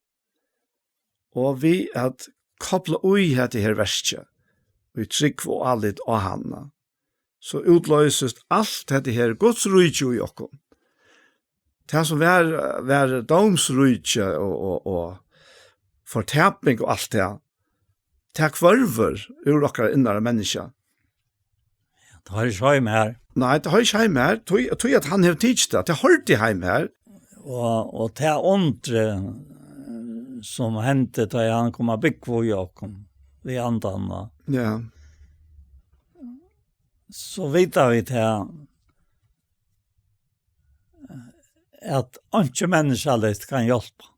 Och vi att koppla ui här till här värsta. Vi tryck och allit och hanna. Så utlöses allt det här Guds rike i oss. Det som var domsrike och fortäpning och allt det. Det kvarver ur okkara innare människa. Det har ikke heim her. Nei, det har ikke heim her. Tog at han har tids det. Det har ikke heim her. Og det ondre som hendte da han kom av byggvå i okken, vi andanna. Ja. Så vet vi til at ikke menneskeligt kan hjelpe.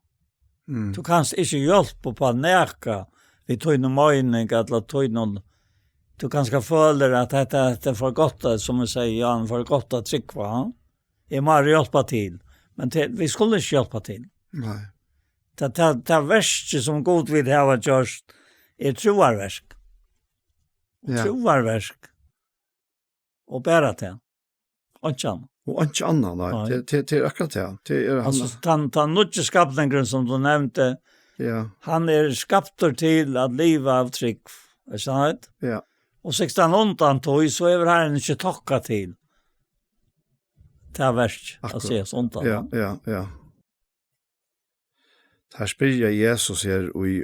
Du kan ikke hjelpe på neka vi tog noen mening eller tog noen du kanskje føler at dette er for godt, som vi sier, ja, for godt å trykke. Jeg må hjelpe til. Men vi skulle ikke hjelpe til. Nei. Det verste som god vil ha gjort troarverk. Ja. Troarverk. Og bære til. Og ikke annet. Og ikke annet, nei. Det er akkurat det. Det er han. Altså, den nødde skapningen som du nevnte, Ja. han skapter til at livet av trygg. Er det sant? Ja. Og 16 undan tog, så er han ikke tokka til. Det er verst, å se sånt. Ja. Her spyr jeg Jesus her i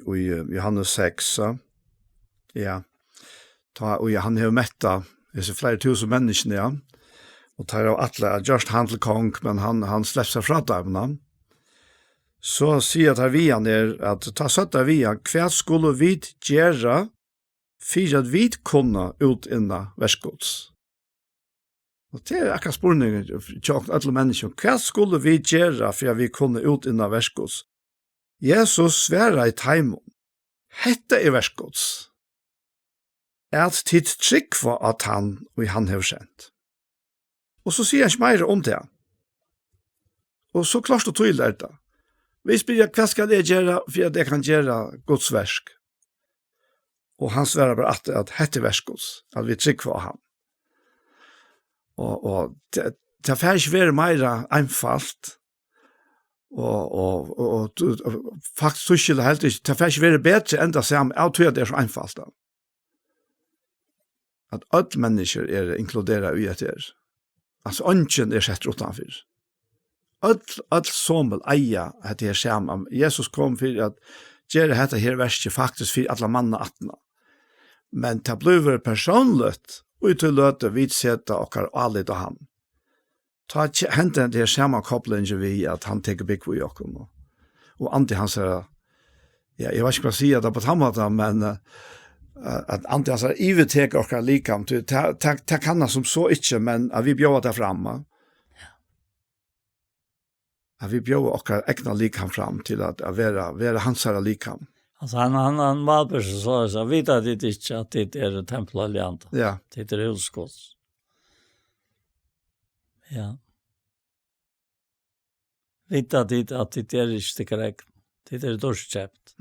Johannes 6. Ja. Og han har metta disse flere tusen menneskene, ja. Og tar av atle, just handel kong, men han slipper seg fra dem. Så sier at vi han at ta søtta vi han, hva skulle vi gjøre for at vi kunne ut inna verskots? Og det er akkurat spørningen til alle mennesker. Hva skulle vi gjøre for at vi kunne ut inna verskots? Jesus sværa i taimon. Hette er verskots. at tid trygg for at han og han har sendt. Og så sier han ikke mer om det. Og så klart og tydelig det. Vi spør hva skal jeg gjøre for at jeg kan gjøre Guds versk. Og han svarer bare at dette er versk Guds, at vi trygg for han. Og det får ikke være mer einfalt, og faktisk tror jeg helt ikke, det får ikke være bedre enn det samme, jeg tror det er så einfalt da. At alle mennesker er inkluderet i etter. Altså, ønsken er sett utenfor. Alt som vil eie at det er samme. Jesus kom for at gjøre dette her verset faktisk for alle mann og attene. Men det blir personligt og til løte vidsette og alle av ham. Ta hente det her sammenkoblingen vi at han tenker bygg på jokken. Og Ante han sier, ja, jeg vet ikke hva jeg sier det på den måten, men at Ante han sier, jeg vil tenke okker likam, det kan han som så ikke, men at vi bjør det fremme. At vi bjør okker egna likam fram til at være hans her likam. Altså han var så vet at det ikke at det er tempelaliant. Ja. Det er husgods. Ja. Vet at det er ikke korrekt. Det er dårskjøpt.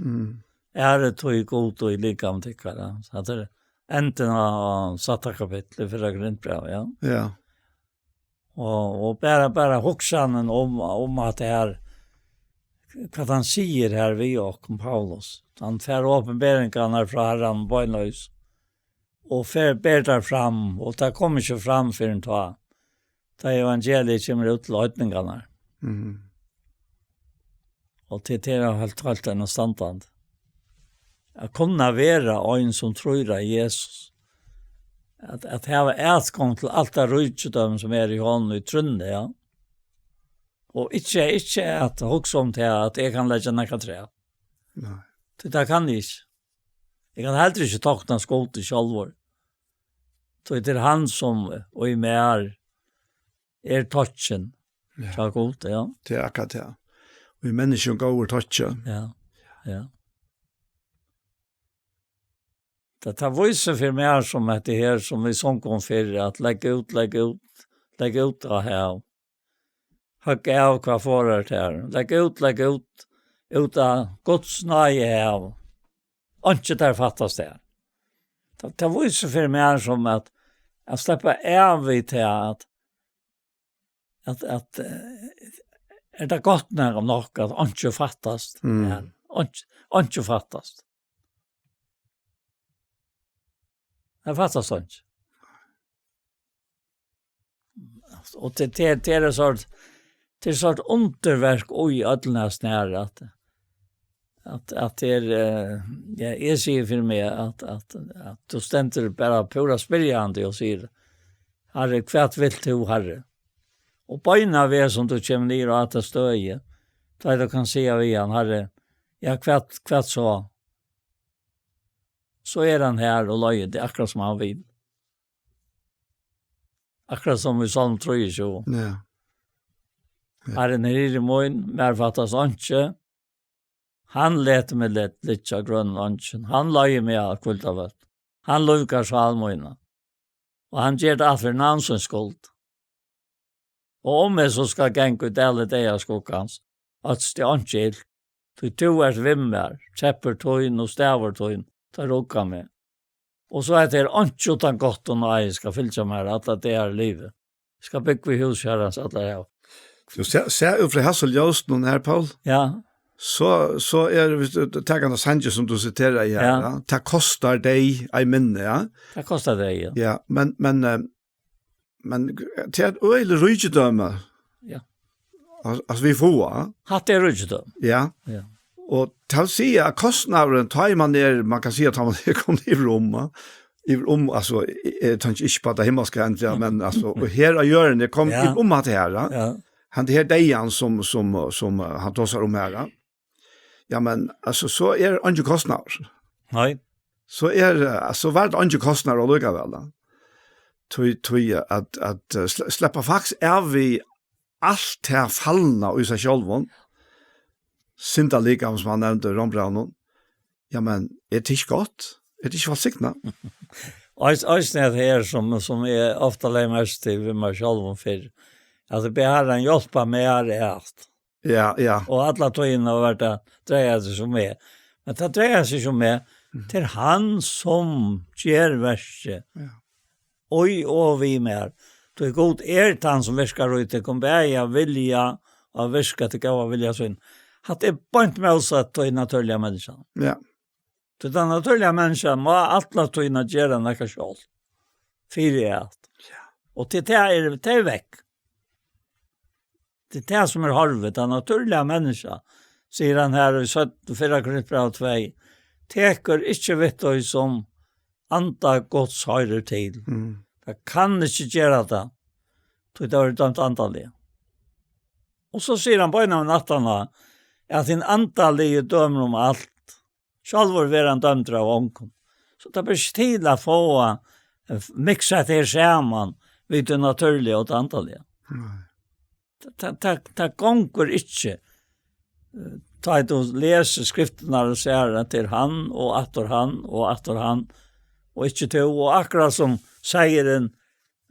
Er det tog god og likam tykkere. Så det er enten av satta kapitlet for Grintbrev, ja. Ja. Og bare hoksanen om at det er hva han sier her vi og Paulus. Han fer åpenberingarna fra Herren bøgnløs, og fer ber der fram, og det kommer ikke fram for en ta. Da evangeliet kommer ut til øytningarna. Og til det er helt en standard. Jeg kunne være en som tror av Jesus. At jeg har etgang til alt det rydgjødom som er i hånden i trunnet, ja. Og ikke at hoksa om til at jeg kan legge nekka tre. Nei. Det kan jeg ikke. Jeg kan heller ikke takna skål til sjalvor. Det er han som, og i mer, er touchen. Ja. God, ja. Det er akkurat det. Vi mennesker går over touchen. Ja, ja. Det tar viser for meg som at det her som vi sånn kom for, at legge ut av her. Høgge av hva forer til her. Legge ut av Guds nøye her. Og ikke der fattes det. Det viser for meg som at jeg slipper av i til at er det godt når om nok at ikke fattes. Ikke fattes. Det fattes ikke. Og det er en sort underverk og i ødelnes nære at det er jeg sier for meg at du stender bare pura spyrjande og sier Herre, hvert vil du, Herre? Og bøyna ved som du kommer ned og at det støye, da du kan si av igjen, Herre, ja, hvert så er han her og løyer, det er akkurat som han vil. Akkurat som vi sånn tror ikke. Ja. Herre, nere i mån, mer fattas ikke. Han leter med litt av grunnen ønsken. Han løyer med av kultavet. Han lukker så allmøyene. Og han gjør det for navnsens skuld. Og om jeg så skal genge ut alle det av skukkans, at det er ikke helt. Du er vimmer, kjepper tøyen og staver tøyen, tar rukka med. Og så er det ikke utan godt og nøye skal fylle meg at det er livet. Skal bygge vi hus her, så at det er. Du ser jo fra Hasselljøst noen her, Paul. Ja. Så er det taggande Sanje som du citerer i her. Ja. Det kostar deg ei minne, ja. Det kostar deg, ja. Ja, men til et øyelig rydgjødømme. Ja. Altså vi får, ja. Hatt det rydgjødømme. Ja. Ja. Og til å si at kostnaden tar man man kan si at man kommer i rommet, altså, jeg tenker ikke på at det himmelske endelig, men altså, her av hjørnet kom i at det her, ja. Han det her dejan som han tåsar om her, ja, men altså, så er det andre kostnader. Nei. Så er det, altså, hva er det andre kostnader å lukke vel, da? Tog at slippe faktisk vi alt her fallene i seg selv, synda lika som han nevnte Rombraunen. Ja, men er det ikke godt? det ikke valgsiktene? Øysen er det her som er ofte lei mest til vi meg selv om før. At det behar en hjelpa med alt. Ja, ja. Og alla tøyene har vært det dreier seg som med. Men det dreier seg som med til han som gjør verset. Ja. Oi og vi mer. Det er god han som virker ut. Det kan bære vilja og virke til gav vilja sånn. At det er bant med oss at det er naturlige mennesker. Ja. Det er naturlige mennesker må alla tøyene gjøre noe selv. Fyre alt. Ja. Og til det er vekk. Det er det som er harvet, det naturlige mennesker, sier han her i 4 Korinthbrev 2, teker ikke vet du som anta Guds høyre til. Det kan ikke gjøre det, så det er dømt antallige. Og så sier han på en av nattene, at din antallige dømer om alt, selv vil han dømt av ånken. Så det blir ikke tid å få mikset her sammen, ved det naturlige og det antallige. Det gonger ikke. Ta et og lese skriftene og ser til han, og atter han, og atter han, og ikke til, og akkurat som sier en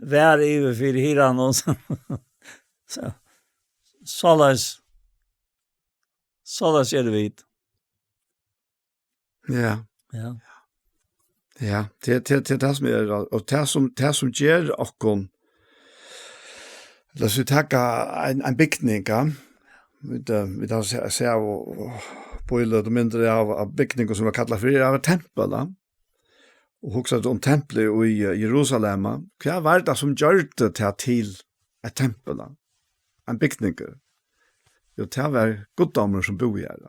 vær i for hiran, og således er det vidt. Ja. Ja. Ja, det som er, og det som gjør okkom, la oss ta en bygning, ja. Vi da ser og bøylet og mindre av bygninger som var kallet for av tempel, og hokset om tempelet i Jerusalem. Hva var det som gjør det til et tempel, en bygning? Jo, det var goddommer som bor her.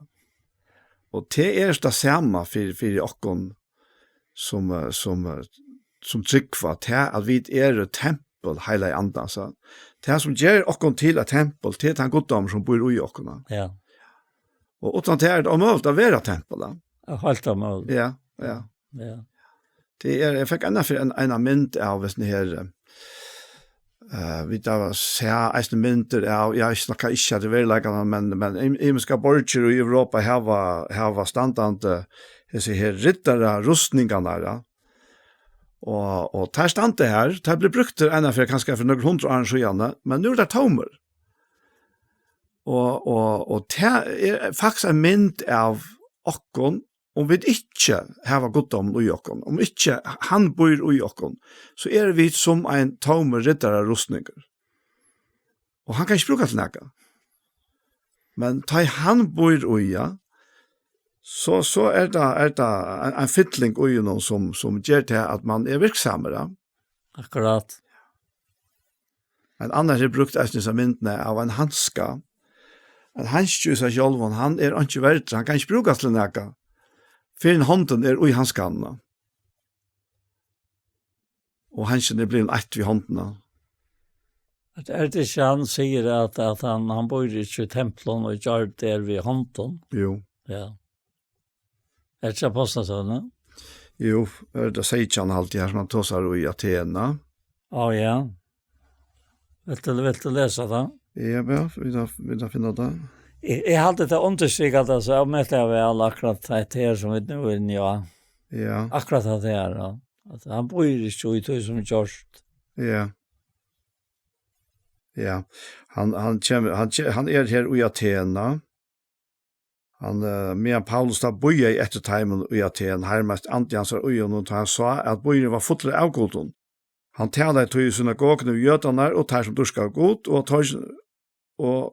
Og det er det samme for okkom som tryggva til at vi er tempel hele andan, så det som gjør okkom til et tempel, til en goddom som bor i okkom. Ja. Og utan det er det omøvd å være tempel. Helt omøvd. Ja. Ja. Det er, jeg fikk enda for en mynd av sånne her, vi da ser eisne mynter av, jeg snakker ikke at det er verleggene, men imenska borger i Europa hava standande, jeg sier her, ryttere rustningene der, og der stand det her, det ble brukt enda for kanskje for noen 100 år siden, men nå er det tomer. Og det er faktisk en mynd av okkon, om vi ikke har goddom i okkon, om ikke han bor i okkon, så er vi som en tomer ryttere rustninger. Og han kan ikke bruke til noe. Men da han bor i, så er det en fytling i noen som gjør til at man er virksommere. Akkurat. En annen har brukt disse myndene av en hanska. En hanske i seg selv, han er ikke verdt, han kan ikke bruke til noe. For hånden er i hanskene. Og hansken er blevet ett ved håndene. Er det ikke han sier at han bor ikke i tempelen og gjør det ved hånden? Jo. Ja. Er det ikke apostelen sånn? Jo, det sier ikke han alltid her, som han tog seg i Athena. Ja. Vil du lese det? Ja, vil du finne det? Jeg hadde det understrykket, så jeg møtte jeg vel akkurat det her som vi nå er inne, ja. Ja. Akkurat det her, ja. At han bor ikke i tog som gjørst. Ja. Ja. Han er her i Athena. Medan Paulus da boja i etterteimen i Aten, her mest antiansar ujon, og han sa at bojen var fotler av godon. Han taler til synagogen av jødene, og tar som durska god, og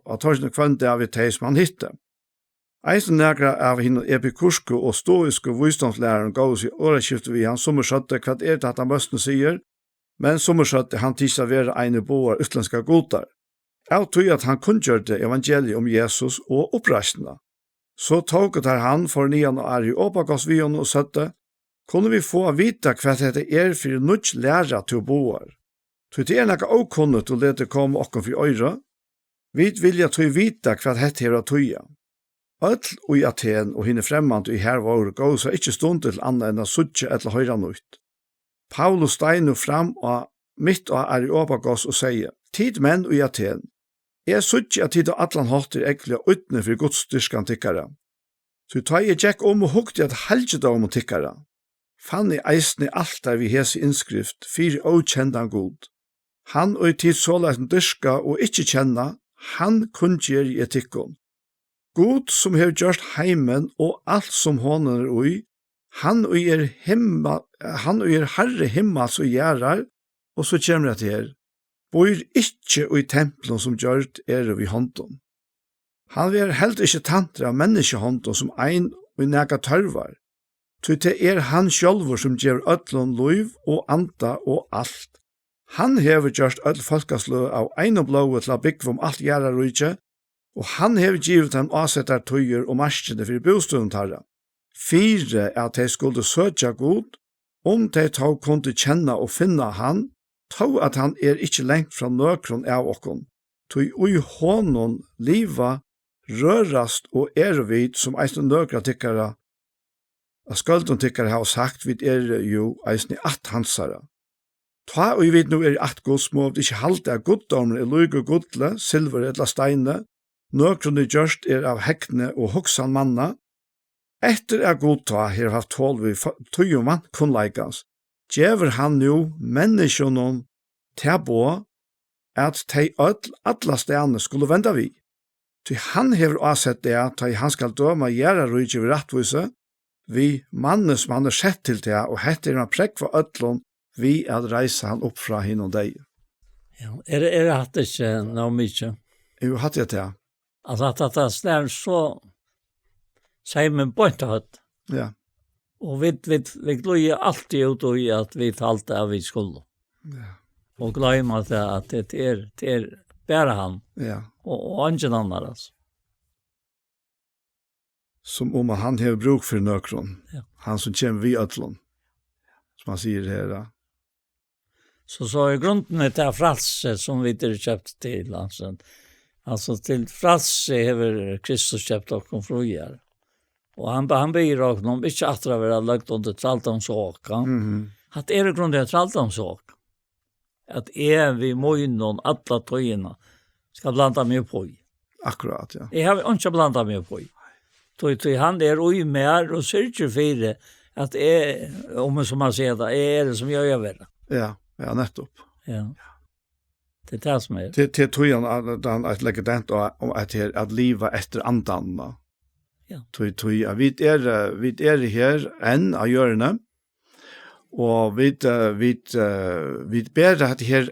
at tar sin kvante av et teis man hitte. Eisen nægra av henne epikurske og stoiske visdomslæreren gav oss i åreskiftet vi han sommerskjøtte hva det at han møsten sier, men sommerskjøtte han tisa være ene boar utlandska godar. Jeg tog at han kunngjørte evangeliet om Jesus og oppreisene. Så tog der han for nian og er i Åpagos vion og søtte, kunne vi få vite hva det er for nødt lære til boar. Så det er noe åkunnet å lete komme okken for øyre. Vi vilja til vite hva det er å tøye. Øtl og i Aten og henne fremmant i her var gå så ikke stund til annet enn å suttje eller høyre nødt. Paulus steg nå fram og mitt og er i Åpagos og sier, «Tid menn og i Aten, jeg suttje at tid og atlan hotter ekle og utne for godsstyrkan tikkara. Så ta jeg gikk og hukte at helgedom og tikkara. fann I eisne alt der vi hese innskrift, fyri okjendan god. Han og tid såleisen dyrska og ikkje kjenna, han kunngjør I etikkon. God som hev gjørst heimen og alt som hånden ui, han og herre himmels og gjerrar, og så kommer det til her, bor ikkje ui templen som gjørt vi hånden. Han vil helt ikkje tantra av menneskehånden som ein og nega tørvar, så det han sjølvor som gjør ødlån liv og anda og alt. Han hever gjørst ødl folkaslø av ein og blåa til å bygge alt gjerrar rujtje, og han hever givet han avsettar tøyer og marskjene for bostunden tarra. Fire at de skulle søtja god, de tog kunne kjenne og finne han, tog at han ikkje lengt fra nøkron av okkon, tog ui hånden liva, rørast og vid som eisne nøkra tykkara, og skulden tykkara har sagt vid jo eisne at hansara. Ta og vid nu at gods må ikkje halte av goddommer lugo godle, silver eller steine, nøkron gjørst av hekne og hoksan manna, etter godta her haft tål vi tøyo mann kunnleikans, gjever han jo menneskjonon til bo at de alle stedene skulle venda vi. Ty han hever avsett det at han skal døma gjøre rydde ved rettvise, vi mannen som han sett til det, og heter han prekk for ødlån, vi at reise han opp fra henne og deg. Ja, det hatt ikke noe mye? Jo, hatt jeg til. Altså at det er så sier man bønt hatt. Ja. Og vi gløyer alltid ut i at vi talte av vi skulle. Ja. Og gløyer at det bare han. Ja. Og ingen annar, altså. Som om han har bruk for nøkron. Ja. Han som kommer vi ødlån. Som han sier her, ja. Så I grunden til fralse som vi ikke kjøpt til, altså til fralse hever Kristus kjøpt okken frugjere. Og han ber okken om ikke at det var lagt under traldomsåk. At det grunden til traldomsåk. At vi må innom alle tøyene skal blanda meg på I. Akkurat, ja. Jeg har ikke blanda meg på I. Så han ui mer og sørger for det at om som man sier det, det som jeg gjør det. Ja, nettopp. Ja. Det det som Til tøyen at legge dent om at livet etter andan. Ja. Tøy, vi her enn av hjørne, og vi ber at her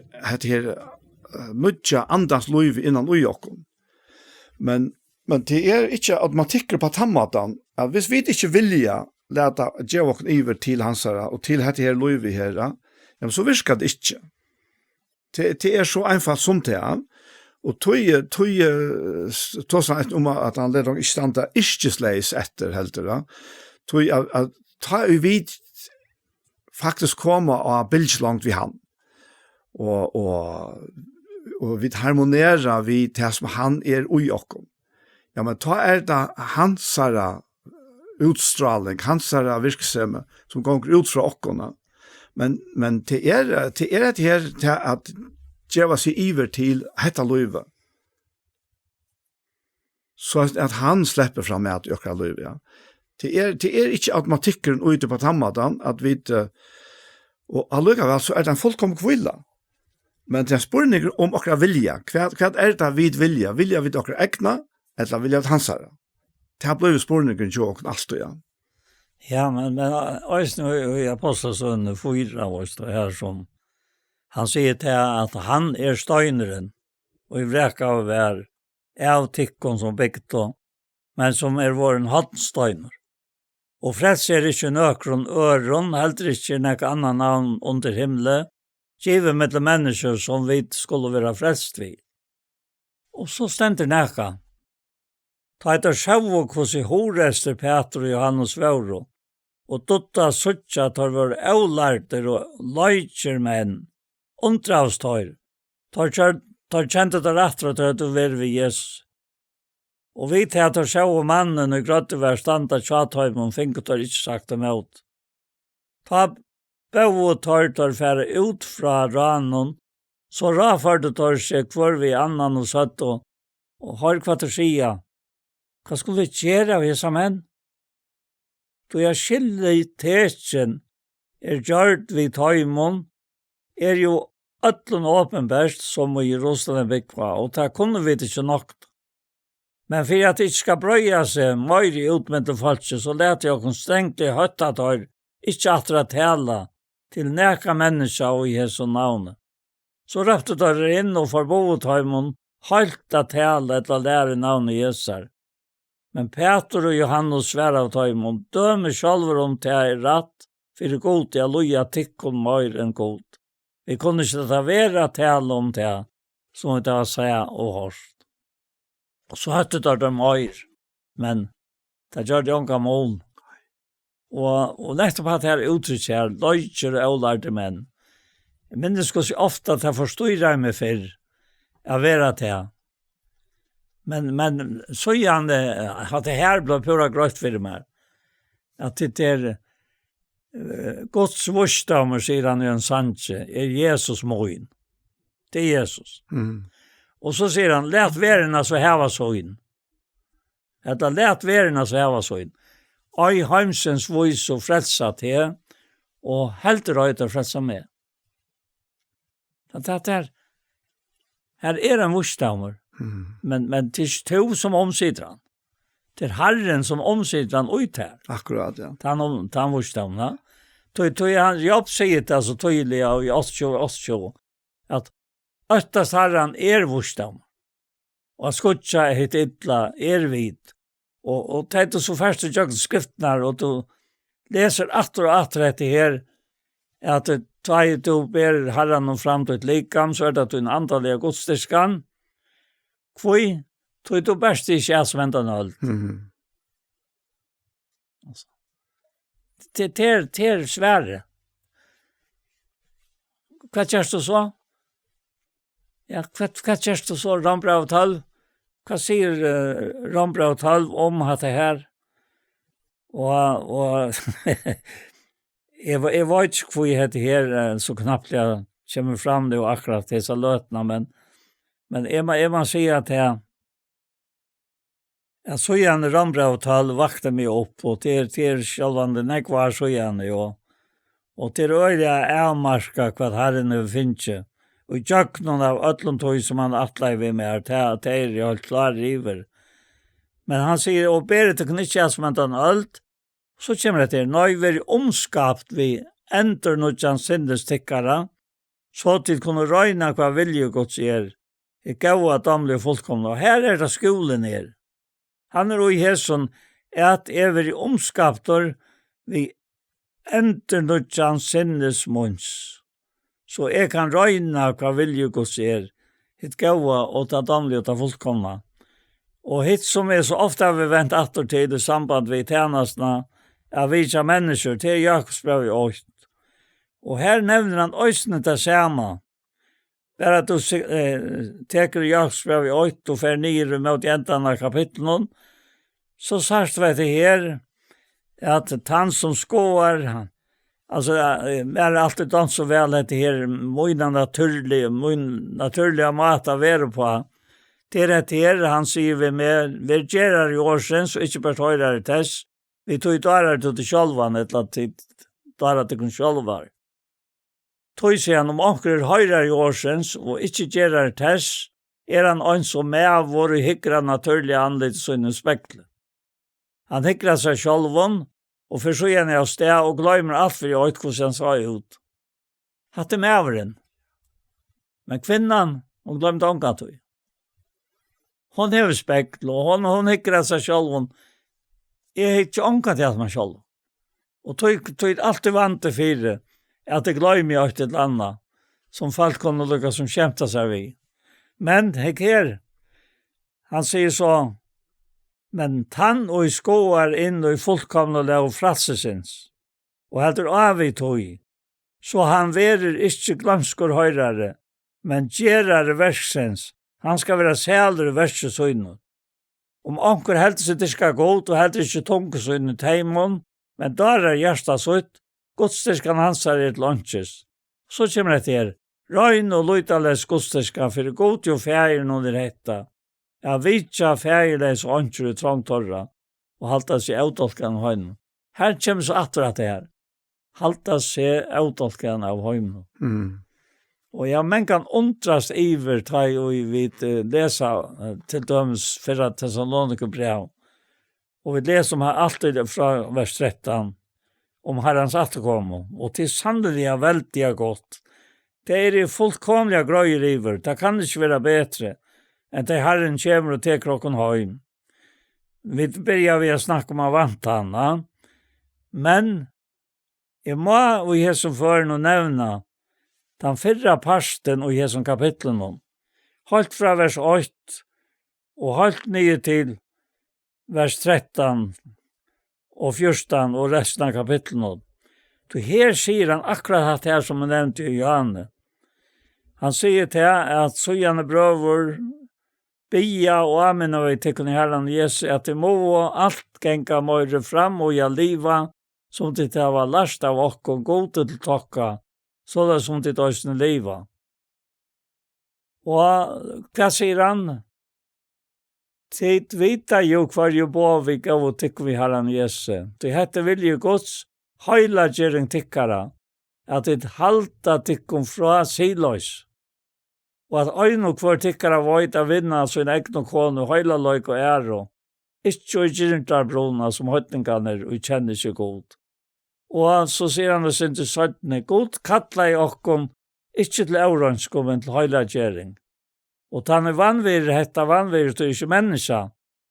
nødja andans liv innan ui okkom. Men det ikke automatikker på tammatan, at hvis vi ikke vilja leta gjøre okken iver til hansara, og til dette her liv her, så virker det ikke. Det så einfalt som det og tøy sånn om at han leder ikke standa ikke sleis etter helter, tøy at ta vi faktisk koma av bildslangt vi han, og vi harmonerer vi til som han ui okkom. Ja, men ta det hansara utstråling, hansara virksomhet som går ut fra okkona. Men det det her til at gjøre seg iver til hetta løyve. Så at han slipper fram med at gjøre løyve, ja. Det ikke automatikkeren ute på tammatan at vi og allikevel så det en fullkommen kvilla. Men det spørninger om okra vilja. Hva det vi vilja? Vilja vi okra egna, eller vilja vi hansara? Det har blivit spørninger til åkken alt, ja. Ja, men også i Apostelsønne 4 her som han sier til at han støyneren, og I vreka av hver av tikkon som bygde, men som våren hattstøyner. Og frels ikke nøkron øron, heller ikke nek annan navn under himle, givet med mennesker som vi skulle være frelst vid. Og så stender neka. Ta etter sjau hos I horester Peter og Johannes Vauro, og dotta suttja tar vår aularter og løyker menn, undravstøyr, tar kjente der etter at du vil ved Jesus. Og vi til at sjau mannen og grøtte vær standa tjatøym om finket har ikke sagt dem ut. Ta bau tar færre ut fra ranen, så raførde tar seg kvar vi annan og søtt og har kvartersia. Hva skulle vi gjøre av hese menn? Då jag skilde i techen gjørt vid tøymon, jo ötlun åpenbærst som i Jerusalem bygva, og det kunne vi ikke nok. Men for at det ikke skal brøye seg mer i utmynte folket, så lette jeg oss strengt i høttatøyr, ikke atra tala til neka menneska og i Jesu navn. Så røpte dere inn og forboet tøymon, halt at tala etter lære navnet Jesar. Men Peter og Johannes svær av tøymon, dømer sjálfur om til ratt, for god til å loja tikkun mer enn god. Vi kunne ikke ta vera tala om det, som vi da sier og hørst. Og så hørte det mer, men det gjør det unga mål. Og nettopp at det uttrykk her, løyker og avlærte menn. Jeg minnes ganske ofte at jeg forstår meg for å være til. Men så gjerne at det her ble pura grøtt for meg. At det Guds vursdamer, sier han i en sanje, Jesus måin. Det Jesus. Og så sier han, let verena så heva så inn. Eller let verena så heva så inn. Oi heimsens vis og frelsa til, og helter høyt å frelsa med. Her en vursdamer, men til to som omsider han. Til Herren som omsider han ut her. Akkurat, ja. Han vursdamer, ja. Tog han jobb sier det så tydelig av i 80, at öttast Herren vursdam, og skutja hitt ytla vid. Og det så først i jøkken skriftene, og du leser atter og atter etter her, at du ber Herren om fram til et likam, så det at du en andalige godstyrskan, kvoi, tog du best ikke er som enda nølt. Det svære. Hva kjørst du så? Ja, hva kjørst du så, Rambra og Talv? Hva sier Rambra og Talv om dette her? Og jeg vet ikke hvor jeg heter her, så knappt jeg kommer fram det og akkurat til så løtene, men jeg må si at jeg så gjerne Rambra og Talv vakte meg opp, og til sjølvande nekvar så gjerne, og til øyelig er marska hva Herren finner. Og jeg noen av øtlundtøy som han atler ved meg, det er jeg helt klar river. Men han sier, og ber det kunne ikke som en ølt, så kommer det til, når vi er omskapt vi enter noen sinnestikkere, så til kunne røyne hva vilje Guds i gode damlige fullkomne. Og her det skolen her. Han og Jesun at vi omskapter vi enter noen sinnesmunns. Så jeg kan røyne hva vilje Guds hitt gode og ta damlige og ta fullkomne. Og hitt som så ofte har vi vent atter til i samband med tjenestene, vi ikke mennesker til Jakobsbrev i 8. Og her nevner han øysene til samme. Bare at du teker Jakobsbrev i 8 og fer nere mot jentene av kapitlen, så sørst vi til her, at han som skåer, altså, er alltid dans så vel etter her, min naturlige mat å være på. Til etter her, han sier vi med, vi gjør i årsens, og ikke bare høyere test, vi tog dører til det sjølvene, et eller annet dører til kun sjølvene. Tog sier han om anker høyere i årsens, og ikke gjør test, han en som med våre hyggere naturlige anledning sånne spekler. Han hyggrer seg sjølvene, og for så gjerne av sted, og glemmer alt for jeg vet hvordan han sa ut. Hatt det med avren. Men kvinnan, hun glemte ångat høy. Hon hever spekler, og hon hyggrer seg sjølvene, jeg har ikke ångat til meg selv. Og tog alltid vant til fire, at jeg glemmer jeg et eller annet, som folk kunne lukke som kjemte seg vi. Men, her, han sier så, men tann og i skåar inn og i fullkomne og frelsesins, og heldur av i tog, så han verer ikke glamskor høyrare, men gjerare versens, han skal være sælere versesøyne. Om anker heldur seg diska godt, og heldur ikke tungesøyne teimon, men der hjertet søyt, godstyrskan hans et lunches. Så kommer det her, røyn og løytales godstyrskan, for god jo fjæren under hetta. Vitja fjærleis og ønsker i trångtorra, og halta seg avtolkan høyne. Her kommer så atter at det her. halta seg utolkene av høymen. Og jeg men kan undrast iver ta og vi lesa til dømes for Thessaloniker brev. Og vi leser om alltid fra vers 13 om Herrens atterkomme. Og til sannelig er veldig godt. Det er fullkomlige grøyer iver. Det kan ikke være bedre enn til Herren kommer og teker okken høym. Vi begynner vi å snakke om avantana. Men jeg må og jeg som før nå nevne den fyrre parsten og jeg som kapitlen. Halt fra vers 8 og halt nye til vers 13 og 14 og resten av kapitlen. Så her sier han akkurat det her som han nevnte i Johanne. Han sier til at søgjende brøver bia og amen og i tikkun i Herren Jesus at det må alt genga møyre fram og jeg liva som det var last av okkon god til tokka så det som det òsne liva. Og hva sier han? Tid vita jo hver jo bo vi gav og tikkun i Herren Jesus. Det hette vilje gods høyla gjering tikkara at det halta tikkun fra siløys. Og at øyn og hver tikkara veit av vinna sin egn og kone, høyla løyk og æro, ikke og gyrntar brona som høytninganer og kjenner seg god. Og så sier han det sin til søttene, god kattla i okkom, ikke til eurønskom, men til høyla gjering. Og han vanvir, hetta vanvir, til ikke menneska,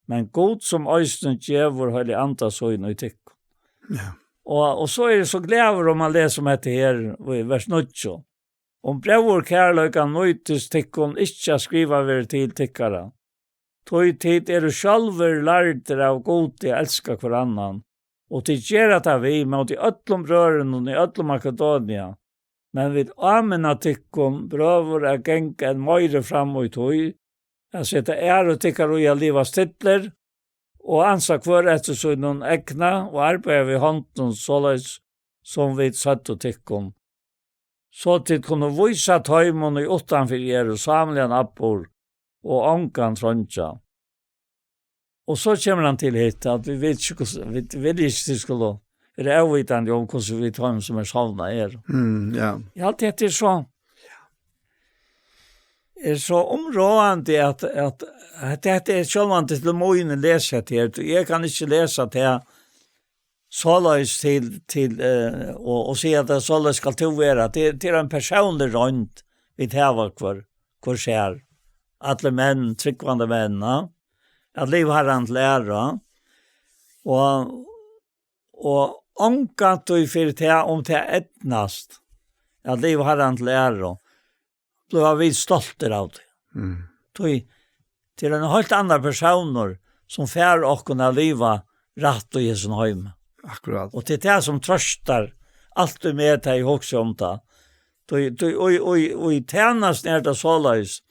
men god som øysten djevor høyli andas høyn og tikk. Ja. Og så er det så glæver om man leser om dette her, i vers 9. Om brevor kærløykan nøytis tikkun ikkje skriva ver til tikkara. Tøy tid er sjálfur lærder av gode elska hver annan, og til gjerra ta vi med i öllum brøren og i öllum Makedonia. Men vid amena tikkun brøvor er genga en møyre fram og tøy, jeg sette og tikkar og jeg liva stidler, og ansa hver etter så noen egna, og arbeid vi hånden såleis som vi satt og tikkun. Så til kunne vise tøymon i utanfor Jerusalem appor og ankan tronja. Og så kommer han til hit at vi vet ikke vi vil ikke til skulle være avvitande om hvordan vi tøym som savna Ja. Jeg alltid etter så så områdende at dette er sjølvant til måine lese til. Jeg kan ikke lese til såleis til og si at det såleis skal til være. Det er en personlig rønt vi tar hvor skjer. Alle menn, tryggvande menn, at liv har han lære. Og omkant og for det om det etnast, at liv har han lære. Då var vi stolter av det. Til en helt andre personer som fær okkona liva rett og Jesu heim. Akkurat. Og det er det som trøstar alt du med deg også om det. Og i tjenest er det såleis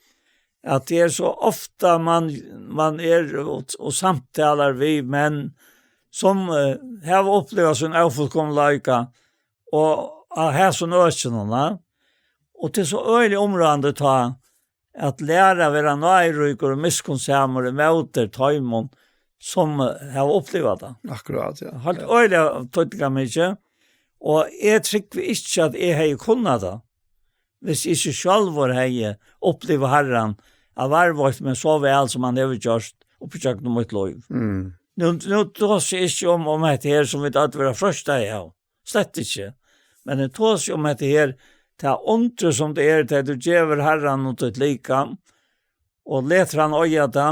at det er så ofta man er og samtaler vi, men som har opplevd sin avfullkomleika og har sånn økene. Og til så øyelig områdende ta at lære å være nøyryker og miskonsamer og møter tøymon som har opplevd det. Akkurat, ja. Helt øyelig tøytiga mykje. Og jeg trykker ikke at jeg har kunnet det. Hvis jeg ikke selv har opplevd Herren av arbeid med så vel som han har gjort og forsøkt noe mot lov. Nå tås jeg ikke om dette her som vi tatt være først av. Slett ikke. Men jeg tås om dette her til ondre som det er til du gjever Herren og til lika og leter han øye det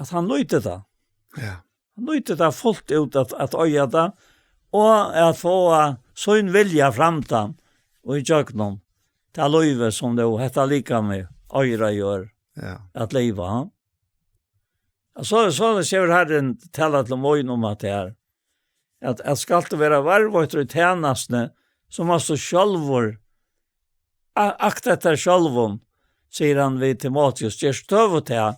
at han nøyte det. Ja. Han nøyte det fullt ut at øye det og at få sånn vilja framtan og i jøgnen til løyve som det heter lika med øyre gjør at leva. Så ser Herren tala til møyen om at det er at skal det være varvøyter i tjenestene som har så sjølvor akta etter sjølvun, sier han ved Timotheus, gjerst tøv og til,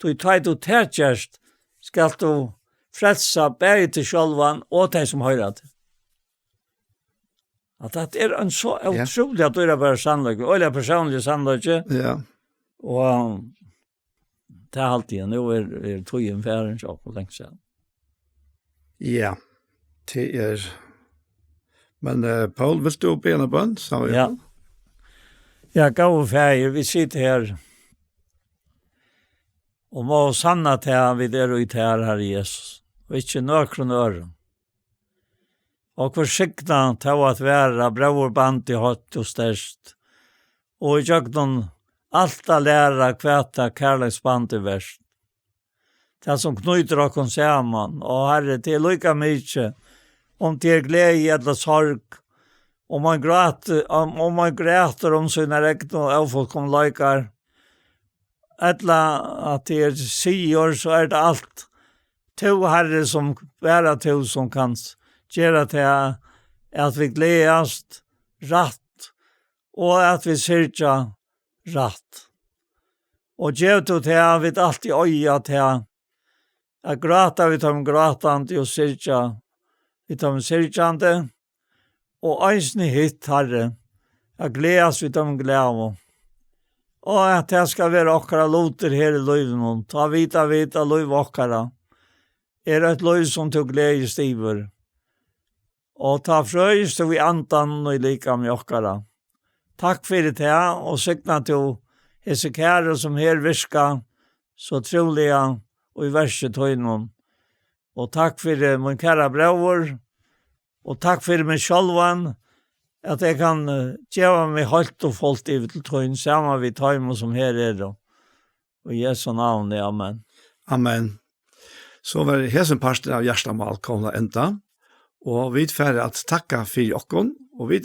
du tar du til gjerst, skal du frelsa bæri til sjølvan og til som høyrer til. At det er en så utrolig at du er bare sannløk, og det er personlig sannløk, Ja. og det er alltid, nå er tøyen færen så på lengst siden. Ja. Det er Men Paul, vill du be en bønn? Ja. Ja, gode ferie, vi sitter her. Og må sanna til vi der ut her, Herre Jesus. Og ikke nøkron øren. Og for sikna til at være braurband i hatt og størst. Og i jøgnen alt a læra kvæta kærleksband i verst. Det som knyter okkur saman. Og Herre, det lykka mykje om det glede eller sorg. Om man græter om sina regn og avfolkom lykar. Etla at det sier, så det alt. To Herre som bæra to som kan gjøre til at vi gledast ratt, og at vi syrja ratt. Og gjør to til at vi alltid øya til at gråta vi tar gråtande og syrja vi tar syrjande, og eisne hitt, Herre, at gledas vi tar gledamo. Og at det skal være okkara loter her i løyven, ta vita løyv okkara, et løyv som tog glede stiver. Og ta frøys til vi andan og lika med okkara. Takk for det her, og sikna til hese kære som her virka, så troliga og i verset tøynon. Og takk for min kære brauer, og takk for meg sjálvan, at jeg kan gjøre meg holdt og folk i til tøyen, sammen vi tøymo som her og i Jesu navn, amen. Amen. Så var hesen parsten av Gjerstamal komna enda, og vi færre at takka for okkon, og vi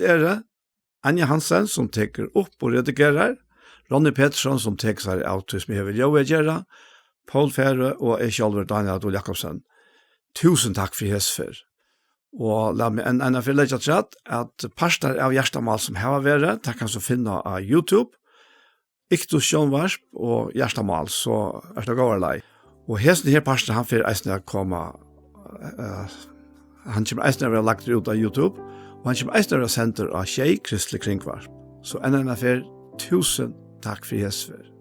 Anja Hansen som teker opp og redigerer, Ronny Pettersson som teker seg av til som jeg vil gjøre, Paul Fære og jeg selv Daniel Adol Jakobsen. Tusen takk for hesfer. Og la meg en forlegge at parster av Gjerstamal som har vært, det kan du finne av YouTube, Iktus Sjånvarsp og Gjerstamal, så det går lei. Og hesten her parster, han får eisne komme, han kommer eisne å være lagt ut av YouTube, og han kommer eisne å være senter av Tjei Kristelig Kringvarsp. Så en for tusen takk for hesfer.